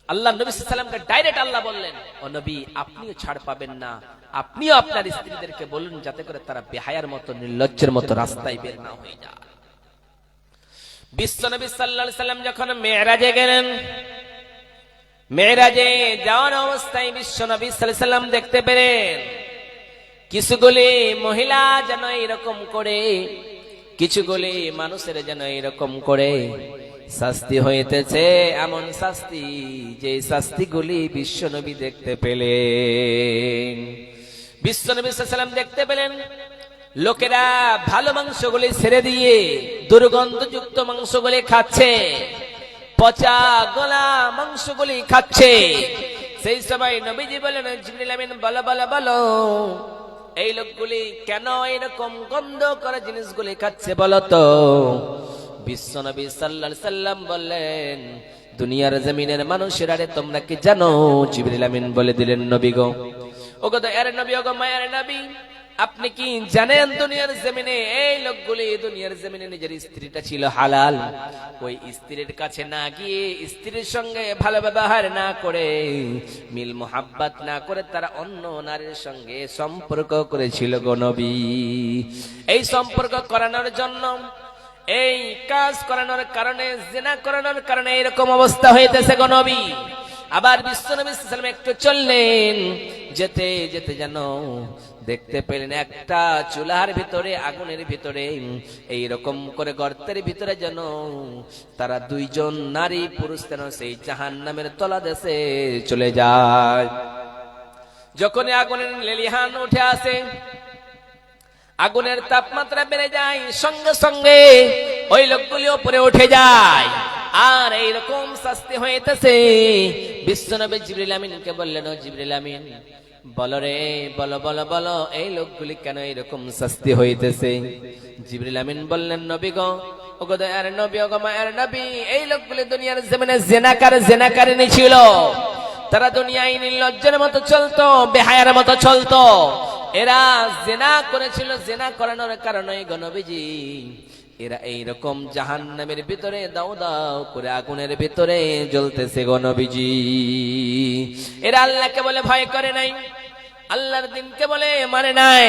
আল্লাহ নবী সাল্লাল্লাহু আলাইহি ওয়াসাল্লামকে ডাইরেক্ট আল্লাহ বললেন, ও নবী আপনিও ছাড় পাবেন না, আপনিও আপনার স্ত্রীদেরকে বলুন যাতে করে তারা বেহায়ার মতো, নির্লজ্জের মতো রাস্তায় বের না হয়ে যায়। বিশ্বনবী সাল্লাল্লাহু আলাইহি ওয়াসাল্লাম যখন মেরাজে গেলেন, মেরাজে যাওয়ার অবস্থায় বিশ্বনবী সাল্লাল্লাহু আলাইহি ওয়াসাল্লাম দেখতে পেলেন কিছুগুলি মহিলা যেন এরকম করে, কিছুগুলি মানুষের যেন এরকম করে শাস্তি হইতেছে, এমন শাস্তি যে শাস্তিগুলি বিশ্বনবী দেখতে পেলেন। বিশ্বনবী সাল্লাল্লাহু আলাইহি ওয়াসাল্লাম দেখতে পেলেন লোকেরা ভালো মাংসগুলি ছেড়ে দিয়ে দুর্গন্ধযুক্ত মাংসগুলি খাচ্ছে, পচা গলা মাংসগুলি খাচ্ছে। সেই সময় নবীজি বলেন, জিবরিল আমিন বলো বলো বলো, এই লোকগুলি কেন এরকম গন্ধ করে জিনিসগুলি খাচ্ছে বলো তো? বিশ্বনবী সাল্লাল্লাহু আলাইহি ওয়াসাল্লাম বললেন, দুনিয়ার জমিনের মানুষেরা রে তোমরা কি জানো? জিবরিল আমিন বলে দিলেন, নবী গো, ওগো দয়ার নবী, ওগো মায়ের নবী, আপনি কি জানেন দুনিয়ার জমিনে এই লোকগুলি দুনিয়ার জমিনে নিজের স্ত্রীটা ছিল হালাল, ওই স্ত্রীর কাছে না গিয়ে, স্ত্রীর সঙ্গে ভালো ব্যবহার না করে, মিল মোহাব্বত না করে তারা অন্য নারীর সঙ্গে সম্পর্ক করেছিল গো নবী। এই সম্পর্ক করানোর জন্য, এই কাজ করানোর কারণে, জিনা করানোর কারণে এরকম অবস্থা হইতেছে গো নবী। আবার বিশ্বনবী সাল্লাল্লাহু আলাইহি ওয়াসাল্লাম একটু চললেন, যেতে যেতে যেন দেখতে পেলেন একটা চুলার ভিতরে, আগুনের ভিতরে, এই রকম করে গর্তের ভিতরে যেন তারা দুইজন নারী পুরুষ যেন সেই জাহান্নামের তলাদেশে চলে যায়। যখন আগুনের লেলিহান উঠে আসে, আগুনের তাপমাত্রা বেড়ে যায়, সঙ্গে সঙ্গে ওই লোকগুলি উপরে উঠে যায়। আর এইরকম শাস্তি হইতেছে। বিশ্বনবী জিবরিল আমিনকে বললেন, ও জিবরিল আমিন বলো রে, বলো বলো বলো, এই লোকগুলি কেন এরকম শাস্তি হইতেছে? জিবরিল আমিন বললেন, নবী গো, ওগো দয়ার নবী, ওগো মায়ের নবী, এই লোকগুলি দুনিয়ার জমিনে জেনাকারিনী ছিল। তারা দুনিয়ায় নির্লজ্জের মতো চলতো, বেহায়ার মতো চলতো। এরা জেনা করেছিল, জেনা করানোর কারণে গো নবীজি এরা এইরকম জাহান্নামের ভিতরে দাও দাও করে আগুনের ভিতরে জ্বলতেছে গো নবীজি। এরা আল্লাহকে বলে ভয় করে নাই, আল্লাহর দিনকে বলে মানে নাই,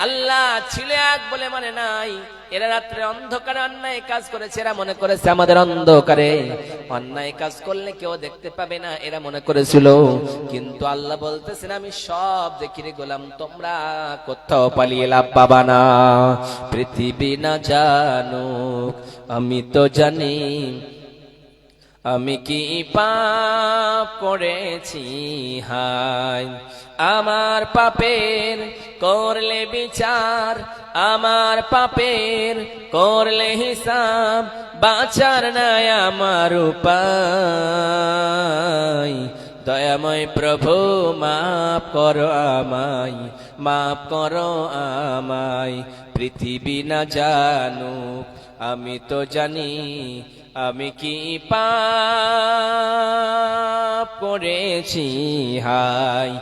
আল্লাহ ছিল এক বলে মানে নাই। এরা রাত্রে অন্ধকারে অন্যায় কাজ করেছে, এরা মনে করেছে আমাদের অন্ধকারে অন্যায় কাজ করলে কেউ দেখতে পাবে না, এরা মনে করেছিল। কিন্তু আল্লাহ বলতেছেন আমি সব দেখি রে গোলাম, তোমরা কোথাও পালিয়ে লাভ পাবা না। পৃথিবী না জানুক আমি তো জানি, আমি কি পাপ করেছি হায়। আমার পাপের করলে বিচার, আমার পাপের করলে হিসাব, বাঁচার নাই আমার উপায়। দয়াময় প্রভু মাফ করো আমায়, মাফ করো আমায়। পৃথিবী না জানুক আমি তো জানি, আমি কি পাপ করেছি হায়।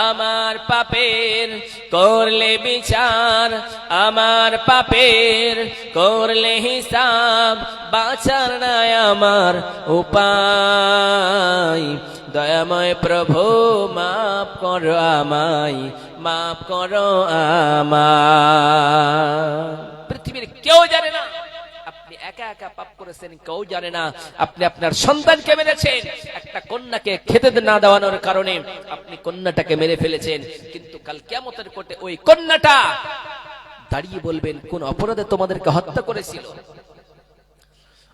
আমার পাপের করলে বিচার, আমার পাপের করলে হিসাব, বাঁচার নাই আমার উপায়। দয়াময় প্রভু মাফ করো আমায়, মাফ করো আমায়। পৃথিবীর কেউ জানে না আপনি একা একা পাপ করেছেন, কেউ জানে না আপনি আপনার সন্তানকে মেরেছেন, একটা কন্যাকে খেতে না দেওয়ানোর কারণে আপনি কন্যাটাকে মেরে ফেলেছেন। কিন্তু কাল কিয়ামতের কোর্টে ওই কন্যাটা দাঁড়িয়ে বলবেন কোন অপরাধে তোমাদেরকে হত্যা করেছিল।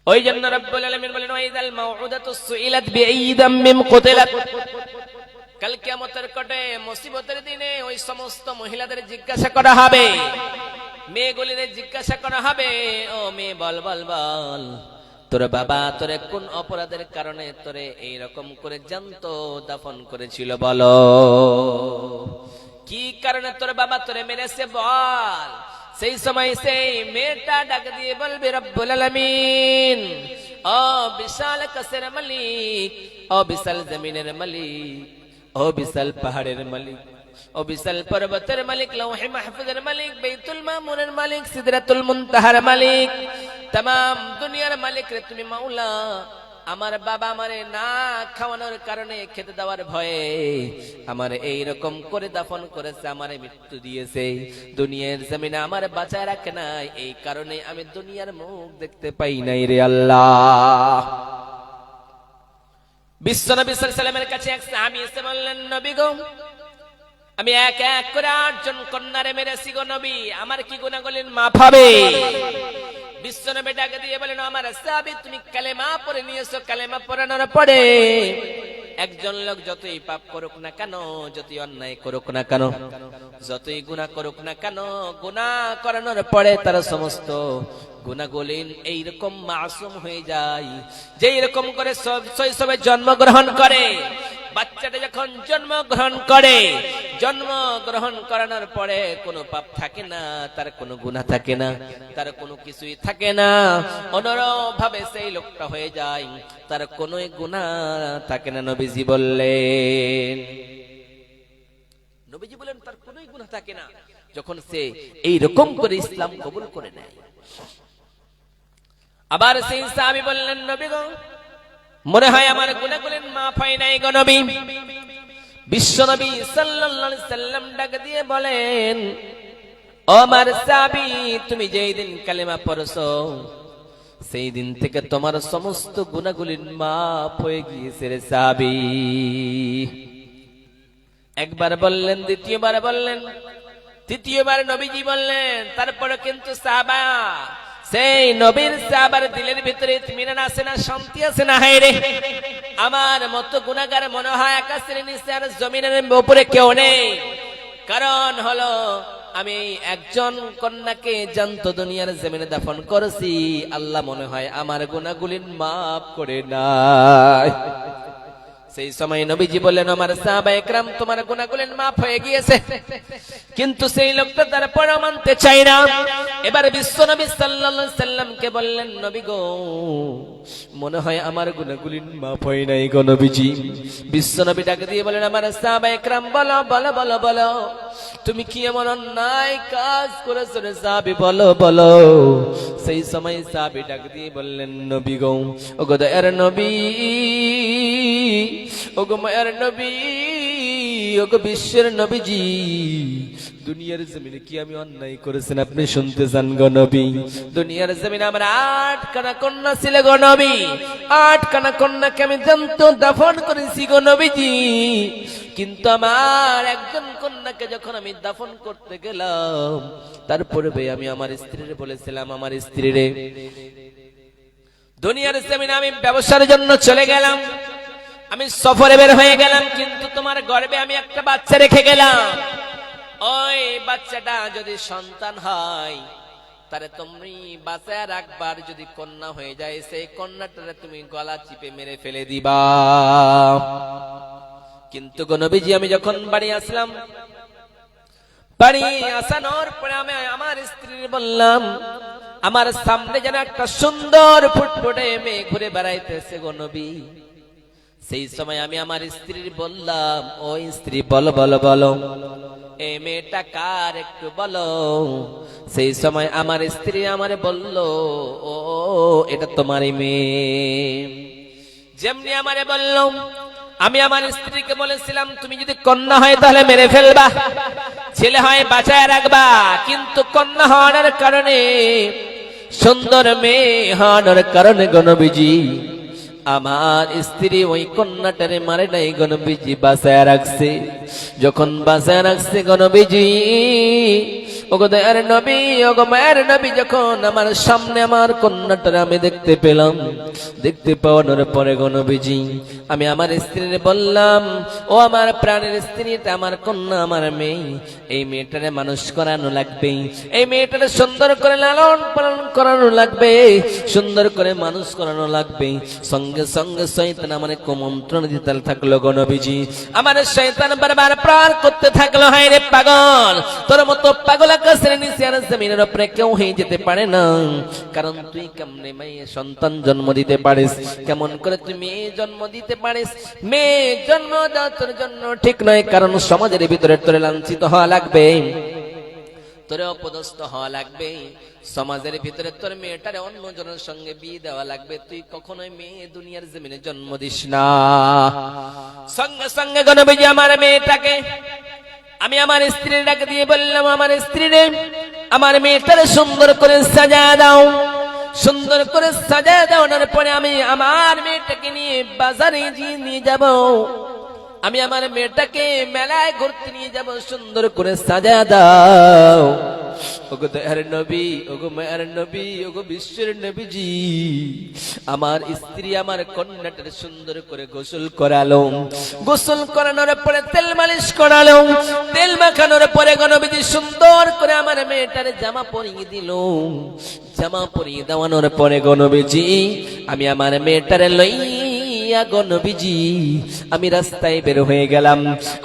ওই জন্য রব্বুল আলামিন বলেন ওয়াইদাল মাউউদাতু সুইলাত বিআইয়ি দামমিন কুতিলাত। কাল কিয়ামতের কোর্টে মুসিবতের দিনে ওই সমস্ত মহিলাদের জিজ্ঞাসা করা হবে, মেয়েগুলিদের জিজ্ঞাসা করা হবে, ও মেয়ে বল বল বল, তোর বাবা তোরে কোন অপরাধের কারণে তোরে এইরকম করে জ্যান্ত দাফন করেছিল, বলো কি কারণে তোর বাবা তোরে মেরেছে বল। সেই সময় সেই মেয়েটা ডাক দিয়ে বলবে রব্বুল আলামিন, ও বিশাল আকাশের মালিক, ও বিশাল জমিনের মালিক, ও বিশাল পাহাড়ের মালিক, ও বিশাল পর্বতের মালিক, লৌহে মাহফুজের মালিক, বাইতুল মামুরের মালিক, সিদরাতুল মুনতাহার মালিক, तमाम দুনিয়ার মালিক রে তুমি মাওলা। আমার বাবা আমারে না খাওয়ানোর কারণে, খেতে দেওয়ার ভয়ে আমার এই রকম করে দাফন করেছে, আমারে মৃত্যু দিয়েছে, দুনিয়ার জমিনে আমার বাঁচায় রাখে নাই, এই কারণে আমি দুনিয়ার মুখ দেখতে পাই নাই রে আল্লাহ। বিশ্বনবী সাল্লাল্লাহু আলাইহি ওয়াসাল্লামের কাছে এক সাহাবী এসে বললেন, নবী গো আমি এক এক করে 8 জন কন্যারে মেরেছি গো নবী, আমার কি গুনাহগুলি মাফ হবে? বিশ্বনবী ডাক দিয়ে বলেন, আমার সাহাবী তুমি কালেমা পড়ে নিয়েছো, কালেমা পড়ানোর পরে একজন লোক যতই পাপ করুক না কেন, যতই অন্যায় করুক না কেন, যতই গুনাহ করুক না কেন, গুনাহ করানোর পরে তার সমস্ত গুনাহগুলি এইরকম মাসুম হয়ে যায়। যেই রকম করে শৈশবে জন্মগ্রহণ করে, বাচ্চাটা যখন জন্মগ্রহণ করে, জন্মগ্রহণ করানোর পরে কোনো পাপ থাকে না, তার কোনো গুনাহ থাকে না, তার কোনো কিছুই থাকে না, অনরব ভাবে সেই লোকটা হয়ে যায়, তার কোনো গুনাহ থাকে না। নবীজি বললেন, নবীজি বলেন তার কোনো গুনাহ থাকে না যখন সে এই রকম করে ইসলাম কবুল করে নেয়। আবার সেই সাহাবী বললেন, নবী গো মনে হয় আমার গুনাহগুলি মাফ হয় নাই গো নবী। বিশ্বনবী সাল্লাল্লাহু আলাইহি সাল্লাম ডাক দিয়ে বলেন, ও আমার সাহাবী তুমি যেই দিন কালেমা পড়ছো সেই দিন থেকে তোমার সমস্ত গুনাহগুলি মাফ হয়ে গিয়েছে রে সাহাবী। একবার বললেন, দ্বিতীয়বার বললেন, তৃতীয়বার নবীজি বললেন, তারপরে কিন্তু সাহাবা সেই নবীর সাহাবার দিলের ভিতরে ইতমিনান আছে না, শান্তি আছে না? হায় রে আমার মতো গুনাহগার মনে হয় আকাশের নিচে আর জমিনের উপরে কেউ নেই। কারণ হলো আমি একজন কন্যাকে জান্ত দুনিয়ার জমিনে দাফন করেছি, আল্লাহ মনে হয় আমার গুনাহগুলি মাফ করে নাই। সেই সময় নবীজি বললেন, আমার সাহাবা একরাম, তোমার গুনাহগুলো মাফ হয়ে গিয়েছে। কিন্তু সেই লোকটা তারপরে মানতে চায় না। এবার বিশ্ব নবী সাল্লাল্লাহু আলাইহি সাল্লামকে বললেন, নবী গো, মনে হয় আমার গুনাহগুলো মাফ হয় নাই গো নবীজি। বিশ্ব নবী ডাক দিয়ে বলেন, আমার সাহাবা একরাম, বলো বলো বলো বলো, তুমি কি এমন অন্যায় কাজ করেছো রে সাহাবী, বলো বলো। সেই সময় সাহাবী ডাক দিয়ে বললেন, নবী গো, ওগো দয়ার নবী, ওগো মায়ার নবী, ওগো বিশ্বের নবীজি, দুনিয়ার জমিনে কি আমি অন্যায় করেছেন আপনি শুনতে চান গো নবী? দুনিয়ার জমিনে আমার 8 খানা কন্যা ছিল গো নবী, 8 খানা কন্যাকে আমি জ্যান্ত দাফন করেছি গো নবীজি। কিন্তু আমার একজন কন্যাকে যখন আমি দাফন করতে গেলাম, তারপরে আমি আমার স্ত্রীরে বলেছিলাম, আমার স্ত্রীরে, দুনিয়ার জমিনে আমি ব্যবসার জন্য চলে গেলাম, আমি সফরে বের হয়ে গেলাম, কিন্তু তোমার গর্ভে আমি একটা বাচ্চা রেখে গেলাম। ওই বাচ্চাটা যদি সন্তান হয়, তারে তুমি বাঁচায় রাখবার, যদি কন্যা হয়ে যায়, সেই কন্যাটারে তুমি গলা চিপে মেরে ফেলে দিবা। কিন্তু গো নবীজি, আমি যখন বাড়ি আসলাম, বাড়ি আসানোর পরে আমি আমার স্ত্রীর বললাম, আমার সামনে যেন একটা সুন্দর ফুটফুটে মেয়ে ঘুরে বেড়াইতেছে গো নবী। সেই সময় আমি আমার স্ত্রীর বললাম, ওই স্ত্রী, বলো বলো বলো, এই মেয়েটা কার একটু বলো। সেই সময় আমার স্ত্রী আমারে বলল, ও এটা তোমারই মেয়ে। যেমনি আমারে বলল, আমি আমার স্ত্রীকে বলেছিলাম, তুমি যদি কন্যা হয় তাহলে মেরে ফেলবা, ছেলে হয় বাঁচায় রাখবা। কিন্তু কন্যা হওয়ার কারণে, সুন্দর মেয়ে হওয়ার কারণে গো নবীজি, আমার স্ত্রী ওই কন্যাটারে মারে নাই গো নবীজি, বাঁচায় রাখছে। যখন বাঁচায় রাখছে গো নবীজি, ওগো দয়ার নবী, ওগো মায়ের নবী, যখন আমার সামনে আমার কন্যাটারে আমি দেখতে পেলাম, দেখতে পাওয়ানোর পরে গো নবীজি, আমি আমার স্ত্রীরে বললাম, ও আমার প্রাণের স্ত্রী, এটা আমার কন্যা, আমার মেয়ে, এই মেয়েটারে মানুষ করানো লাগবে, এই মেয়েটারে সুন্দর করে লালন পালন করানো লাগবে, সুন্দর করে মানুষ করানো লাগবে। সঙ্গে সঙ্গে শয়তান আমারে কুমন্ত্রণ দিতে থাকলো গো নবীজি। আমার শয়তান বারবার প্রাণ করতে থাকলো, হায় রে পাগল, তোর মতো পাগল আকাশের নিচে আর জমিনের উপরে কেউ হয়ে যেতে পারে না। কারণ তুই কেমনে মেয়ে সন্তান জন্ম দিতে পারিস, কেমন করে তুই মেয়ে জন্ম দিতে পারিস? মেয়ে জন্ম দেওয়া তোর জন্য ঠিক নয়, কারণ সমাজের ভিতরে তোরে লাঞ্ছিত হওয়া লাগবে, তোরে অপদস্থ হওয়া লাগবে, সমাজের ভিতরে তোর মেয়েটারে অন্য জনের সঙ্গে বিয়ে দেওয়া লাগবে। তুই কখনোই মেয়ে দুনিয়ার জমিনে জন্ম দিস না। সঙ্গে সঙ্গে গো নবীজি আমার মেয়েটাকে, আমি আমার স্ত্রীর ডাকে দিয়ে বললাম, আমার স্ত্রীরে, আমার মেয়েটারে সুন্দর করে সাজায় দাও, সুন্দর করে সাজায় দেওয়ার পরে আমি আমার মেয়েটাকে নিয়ে বাজারে নিয়ে যাব, আমি আমার মেয়েটাকে মেলায় ঘুরতে নিয়ে যাব, সুন্দর করে সাজায় দাও। ওগো দয়ার নবী, ওগো মায়ার নবী, ওগো বিশ্বের নবীজি, আমার স্ত্রী আমার কন্যাটার সুন্দর করে গোসল করালো, গোসল করানোর পরে তেল মালিশ করালো, তেল মাখানোর পরে গো নবীজি সুন্দর করে আমার মেয়েটার জামা পরিয়ে দিল। জামা পরিয়ে দেওয়ানোর পরে গো নবীজি, আমি আমার মেয়েটারে লইয়া গো নবীজি আমি রাস্তায় বের হয়ে গেলাম।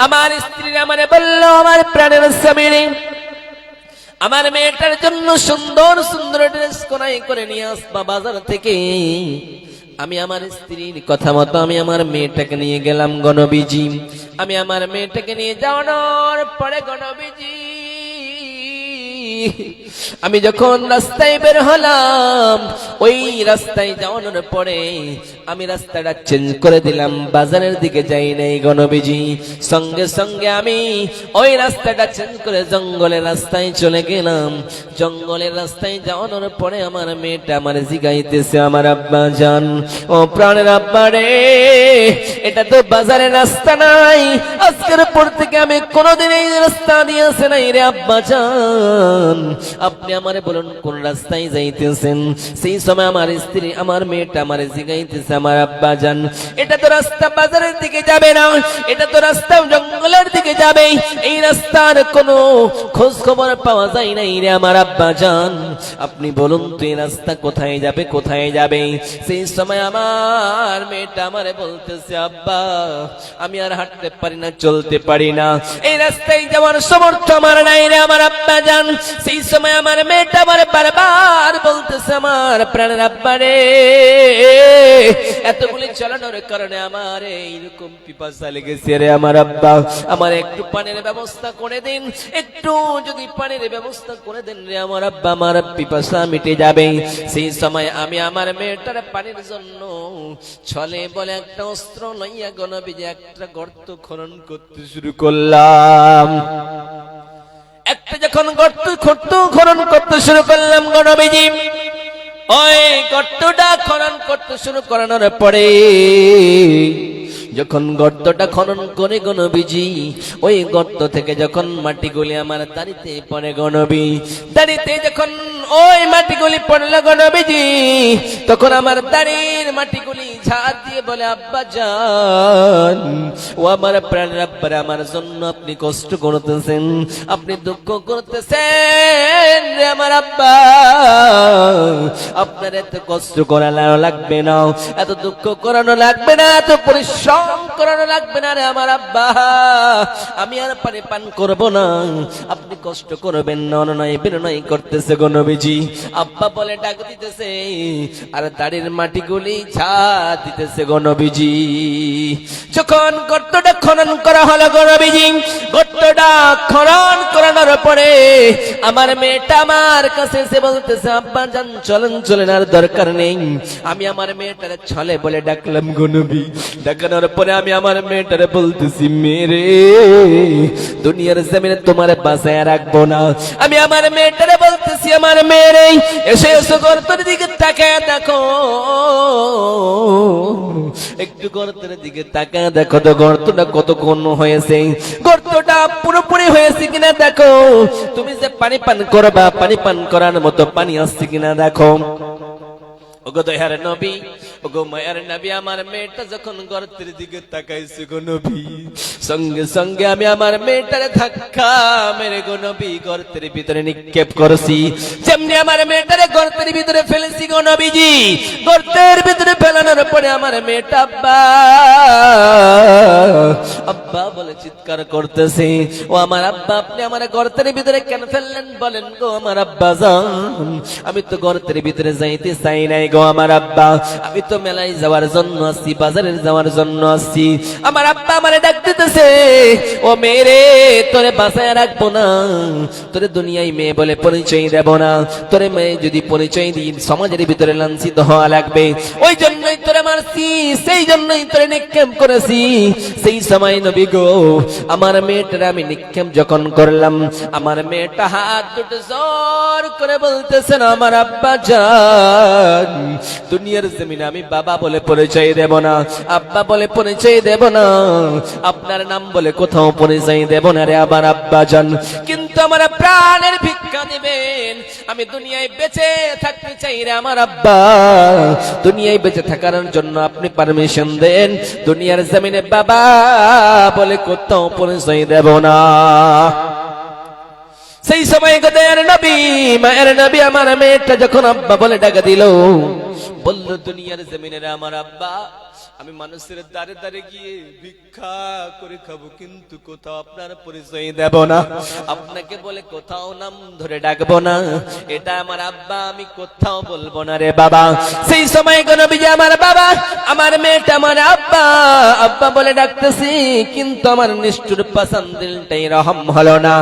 আমার স্ত্রী আমারে বলল, আমার প্রাণের স্বামী, আমার মেয়েটার জন্য সুন্দর সুন্দর ড্রেস কোনাই করে নিয়ে আসবা বাজার থেকে। আমি আমার স্ত্রীর কথা মতো আমি আমার মেয়েটাকে নিয়ে গেলাম গো নবীজি। আমি আমার মেয়েটাকে নিয়ে যাওয়ার পরে গো নবীজি, আমি যখন রাস্তায় বের হলাম, ওই রাস্তায় যাওয়ানোর পরে আমি রাস্তাটা চেঞ্জ করে দিলাম, বাজারের দিকে যাই নাই গো নবীজি। সঙ্গে সঙ্গে আমি ওই রাস্তাটা চেঞ্জ করে জঙ্গলের রাস্তায় চলে গেলাম। জঙ্গলের রাস্তায় যাওয়ানোর পরে আমার মেয়েটা আমার জিগাইতেছে, আমার আব্বা জান, ও প্রাণের আব্বা রে, এটা তো বাজারের রাস্তা নাই, আজকের পর থেকে আমি কোনোদিন এই রাস্তা দিয়ে আসে নাই রে আব্বা জান। আপনি আমারে বলুন কোন রাস্তায় যাইতেছেন। সেই সময় আমার স্ত্রী আমার মেয়েটা আমারে জিগাইতেছে, আমার আব্বা জান এটা তো রাস্তা বাজারের দিকে যাবে না, এটা তো রাস্তা জঙ্গলের দিকে যাবে, এই রাস্তার কোনো খোঁজ খবর পাওয়া যায় নাই রে আমার আব্বা জান, আপনি বলুন তো এই রাস্তা কোথায় যাবে, কোথায় যাবে। সেই সময় আমার মেয়েটা আমারে বলতেছে, আব্বা আমি আর হাঁটতে পারি না, চলতে পারি না, এই রাস্তায় যাওয়ার সামর্থ্য আমার নাই রে আমার আব্বা জান। সেই সময় আমার মেয়েটা আমারে বারবার বলতেছে, আমার প্রাণের আব্বা রে, এতগুলি চালানোর কারণে আমার এইরকম পিপাসা লেগেছে রে আমার আব্বা, আমার একটু পানির ব্যবস্থা করে দিন, একটু যদি পানির ব্যবস্থা করে দেন রে আমার আব্বা, আমার পিপাসা মিটে যাবে। সেই সময় আমি আমার মেয়েটার পানির জন্য ছলে বলে একটা অস্ত্র লইয়া গণবিজে একটা গর্ত খনন করতে শুরু করলাম। একটা যখন গর্ত খনন করতে শুরু করলাম গণবিজি, ওই গর্তটা খনন করতে শুরু করানোর পরে যখন গর্তটা খনন করে গণবিজি, ওই গর্ত থেকে যখন মাটিগুলি আমার দাড়িতে পড়ে গণবি, দাড়িতে যখন ওই মাটিগুলি পড়লো গণবিজি, তখন আমার দাড়ির মাটিগুলি ঝাড় দিয়ে বলে, আব্বা জান ও আমার প্রাণের আব্বার, আমার জন্য আপনি কষ্ট করতেছেন, আপনি দুঃখ করতেছেন রে আমার আব্বা, আপনার এত কষ্ট করানো লাগবে না, এত দুঃখ করানো লাগবে না, এত পরিশ্রম করানো লাগবে না রে আমার আব্বা, আমি আর পানি পান করব না, আপনি কষ্ট করবেন না, নয় বিনয় করতেছে গণবিজি। আব্বা বলে ডাক দিতেছে আর দাড়ির মাটিগুলি ঝাড় দিতেছে গণবিজি। যখন গর্তটা খনন করা হলো গণবিজি, গর্তটা খনন করানোর পরে আমার মেয়েটা আমার কাছে এসে বলতেছে, আব্বা জান চলেন চলেন, আর দরকার নেই। আমি আমার মেয়েটার ছলে বলে ডাকলাম গণবি, ডাকানোর পরে আমি আমার মেয়েটারে বলতেছি, মেরে দুনিয়ার জমিনে তোমার বাঁচায় রাখবো না। আমি আমার মেয়েটারে বলতেছি, আমার মেয়েরে এসে এসো গর্তের দিকে তাকায় দেখো, একটু গর্তের দিকে তাকায় দেখো তো গর্তটা কত কোন হয়েছে, গর্তটা পুরোপুরি হয়েছে কিনা দেখো, তুমি যে পানি পান করবা পানি পান করার মতো পানি আসছে কিনা দেখো। ওগো দয়ার নবী, ওগো মায়ার নবী, আমার মেয়েটা যখন গর্তের দিকে তাকাইছে গো নবী, সঙ্গে সঙ্গে আমি আমার মেয়েটারে ধাক্কা মেরে গো নবী গর্তের ভিতরে নিক্ষেপ করছি। যেমনি আমার মেয়েটারে গর্তের ভিতরে ফেলেছি গো নবীজি, গর্তের ভিতরে ফেলানোর পরে আমার মেয়েটা আব্বা আব্বা বলে চিৎকার করতেছে। ও আমার আব্বা, আপনি আমার গর্তের ভিতরে কেন ফেললেন বলেন গো আমার আব্বা জান, আমি তো গর্তের ভিতরে যাইতে চাই নাই গো আমার আব্বা, আমি তো মেলায় যাওয়ার জন্য আসছি, বাজারে যাওয়ার জন্য আসছি। আমার আব্বা আমারে ডাক দিতেছে, ও মেরে তোরে বাঁচায় রাখবো না, তোরে দুনিয়ায় মেয়ে বলে পরিচয় দেব না, তোরে মেয়ে যদি পরিচয় দিই সমাজের ভিতরে লাঞ্ছিত হওয়া লাগবে, ওই জন্যই তোরে মারছি, সেই জন্যই তোরে নিক্ষেপ করেছি। সেই সময় নবী গো আমার মেয়েটার আমি নিক্ষেপ যখন করলাম, আমার মেয়েটা হাত দুটো জোর করে বলতেছেন, আমার আব্বা জান দুনিয়ার জমিনে আমি বাবা বলে পরিচয় দেব না, আব্বা বলে পরিচয় দেব না, আপনার নাম বলে কোথাও পরিচয় দেব না রে আমার আব্বা জান, কিন্তু আমার প্রাণের ভিক্ষা দিবেন, আমি দুনিয়ায় বেঁচে থাকতে চাই রে আমার আব্বা, দুনিয়ায় বেঁচে থাকার জন্য আপনি পারমিশন দেন, দুনিয়ার জমিনে বাবা বলে কোথাও পরিচয় দেব না। সেই সময় গদার নবী মায়ের নবী আমার মেয়েটা যখন আব্বা বলে ডাকা দিল, বলল দুনিয়ার জমিনের আমার আব্বা, আমি মানুষের দ্বারে দ্বারে গিয়ে ভিক্ষা করে খাবো, কিন্তু কোথাও আপনার পরিচয় দেব না, আপনাকে বলে কোথাও নাম ধরে ডাকবো না, এটা আমার আব্বা, আমি কোথাও বলবো না রে বাবা। সেই সময় নবী যে আমার বাবা আমার মেয়েটা আমার আব্বা আব্বা বলে ডাকতেছি, কিন্তু আমার নিষ্ঠুর পাষাণ দিলটাই রহম হলো না,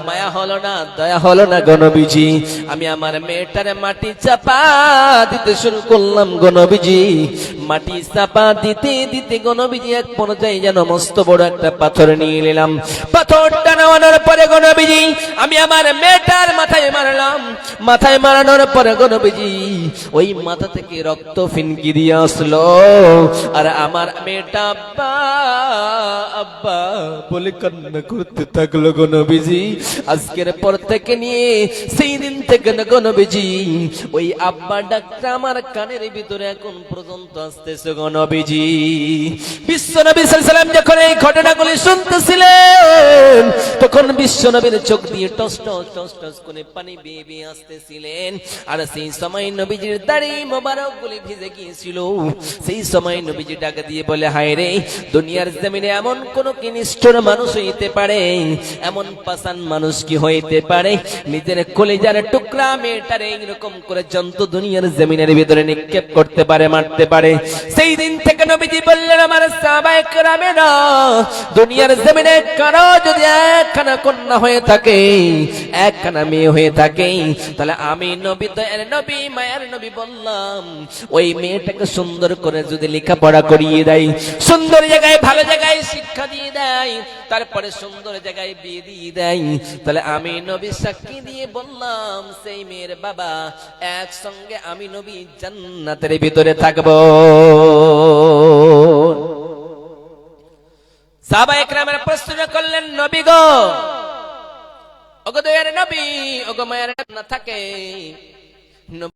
মায়া হলো না, দয়া হলো না গো নবীজি। আমি আমার মেয়েটারে মাটি চাপা দিতে শুরু করলাম গো নবীজি, মাটি চাপা দিতে দিতে গো নবীজি এক পর্যায়ে যেন মস্ত বড় একটা পাথর নিয়ে নিলাম, পাথরটা নেওয়ানোর পরে গো নবীজি আমি আমার মেয়েটার মাথায় মারলাম, মাথায় মারানোর পরে গো নবীজি ওই মাথা থেকে রক্ত ফিনকি দিয়ে আসলো, আর আমার মেয়েটা আব্বা আব্বা বলে কান্না করতে থাকলো গো নবীজি। আজকের পর থেকে নিয়ে সেই দিন থেকে গো নবীজি ওই আব্বা ডাকটা আমার কানের ভিতরে এখন পর্যন্ত আসতেছে গো নবীজি। বিশ্ব নবী সাল্লাল্লাহু আলাইহি ওয়াসাল্লাম যখন এই ঘটনাগুলি শুনতেছিলেন তখন বিশ্ব নবীর চোখ দিয়ে টস টস টস টস করে পানি বেয়ে বেয়ে আসতেছিলেন। আর সেই সময় নবীজির দাড়ি মোবারক গুলি ভিজে গিয়েছিল। সেই সময় নবীজি ডাক দিয়ে বলে, হায় রে, দুনিয়ার জমিনে এমন কোন কি নিষ্ঠুর মানুষ হইতে পারে, এমন পাষাণ মানুষ কি হইতে পারে নিজের কলিজার টুকরা মেয়েটারে এইরকম করে জন্তু দুনিয়ার জমিনের ভিতরে নিক্ষেপ করতে পারে, মারতে পারে। সেই দিন থেকে নবীজি বললেন, আমার সাহাবায়ে কেরামেরা, দুনিয়ার জমিনে কারো যদি একখানা কন্যা হয়ে থাকে, একখানা মেয়ে হয়ে থাকে, তাহলে আমি নবী, দয়ার নবী, মায়ের নবী বললাম, ওই মেয়েটাকে সুন্দর করে যদি লেখাপড়া করিয়ে দেয়, সুন্দর জায়গায় ভালো জায়গায় শিক্ষা দিয়ে দেয়, তারপরে সুন্দর জায়গায় বিয়ে দিয়ে দেয়, তাহলে আমি নবী সাক্ষী দিয়ে বললাম, সেই মেয়ের বাবা একসঙ্গে আমি নবী জান্নাতের ভিতরে থাকবো। সাহাবায়ে কেরামের প্রশ্ন করলেন, নবী গো, ওগো দয়ার নবী, ওগো মায়ের না থাকে,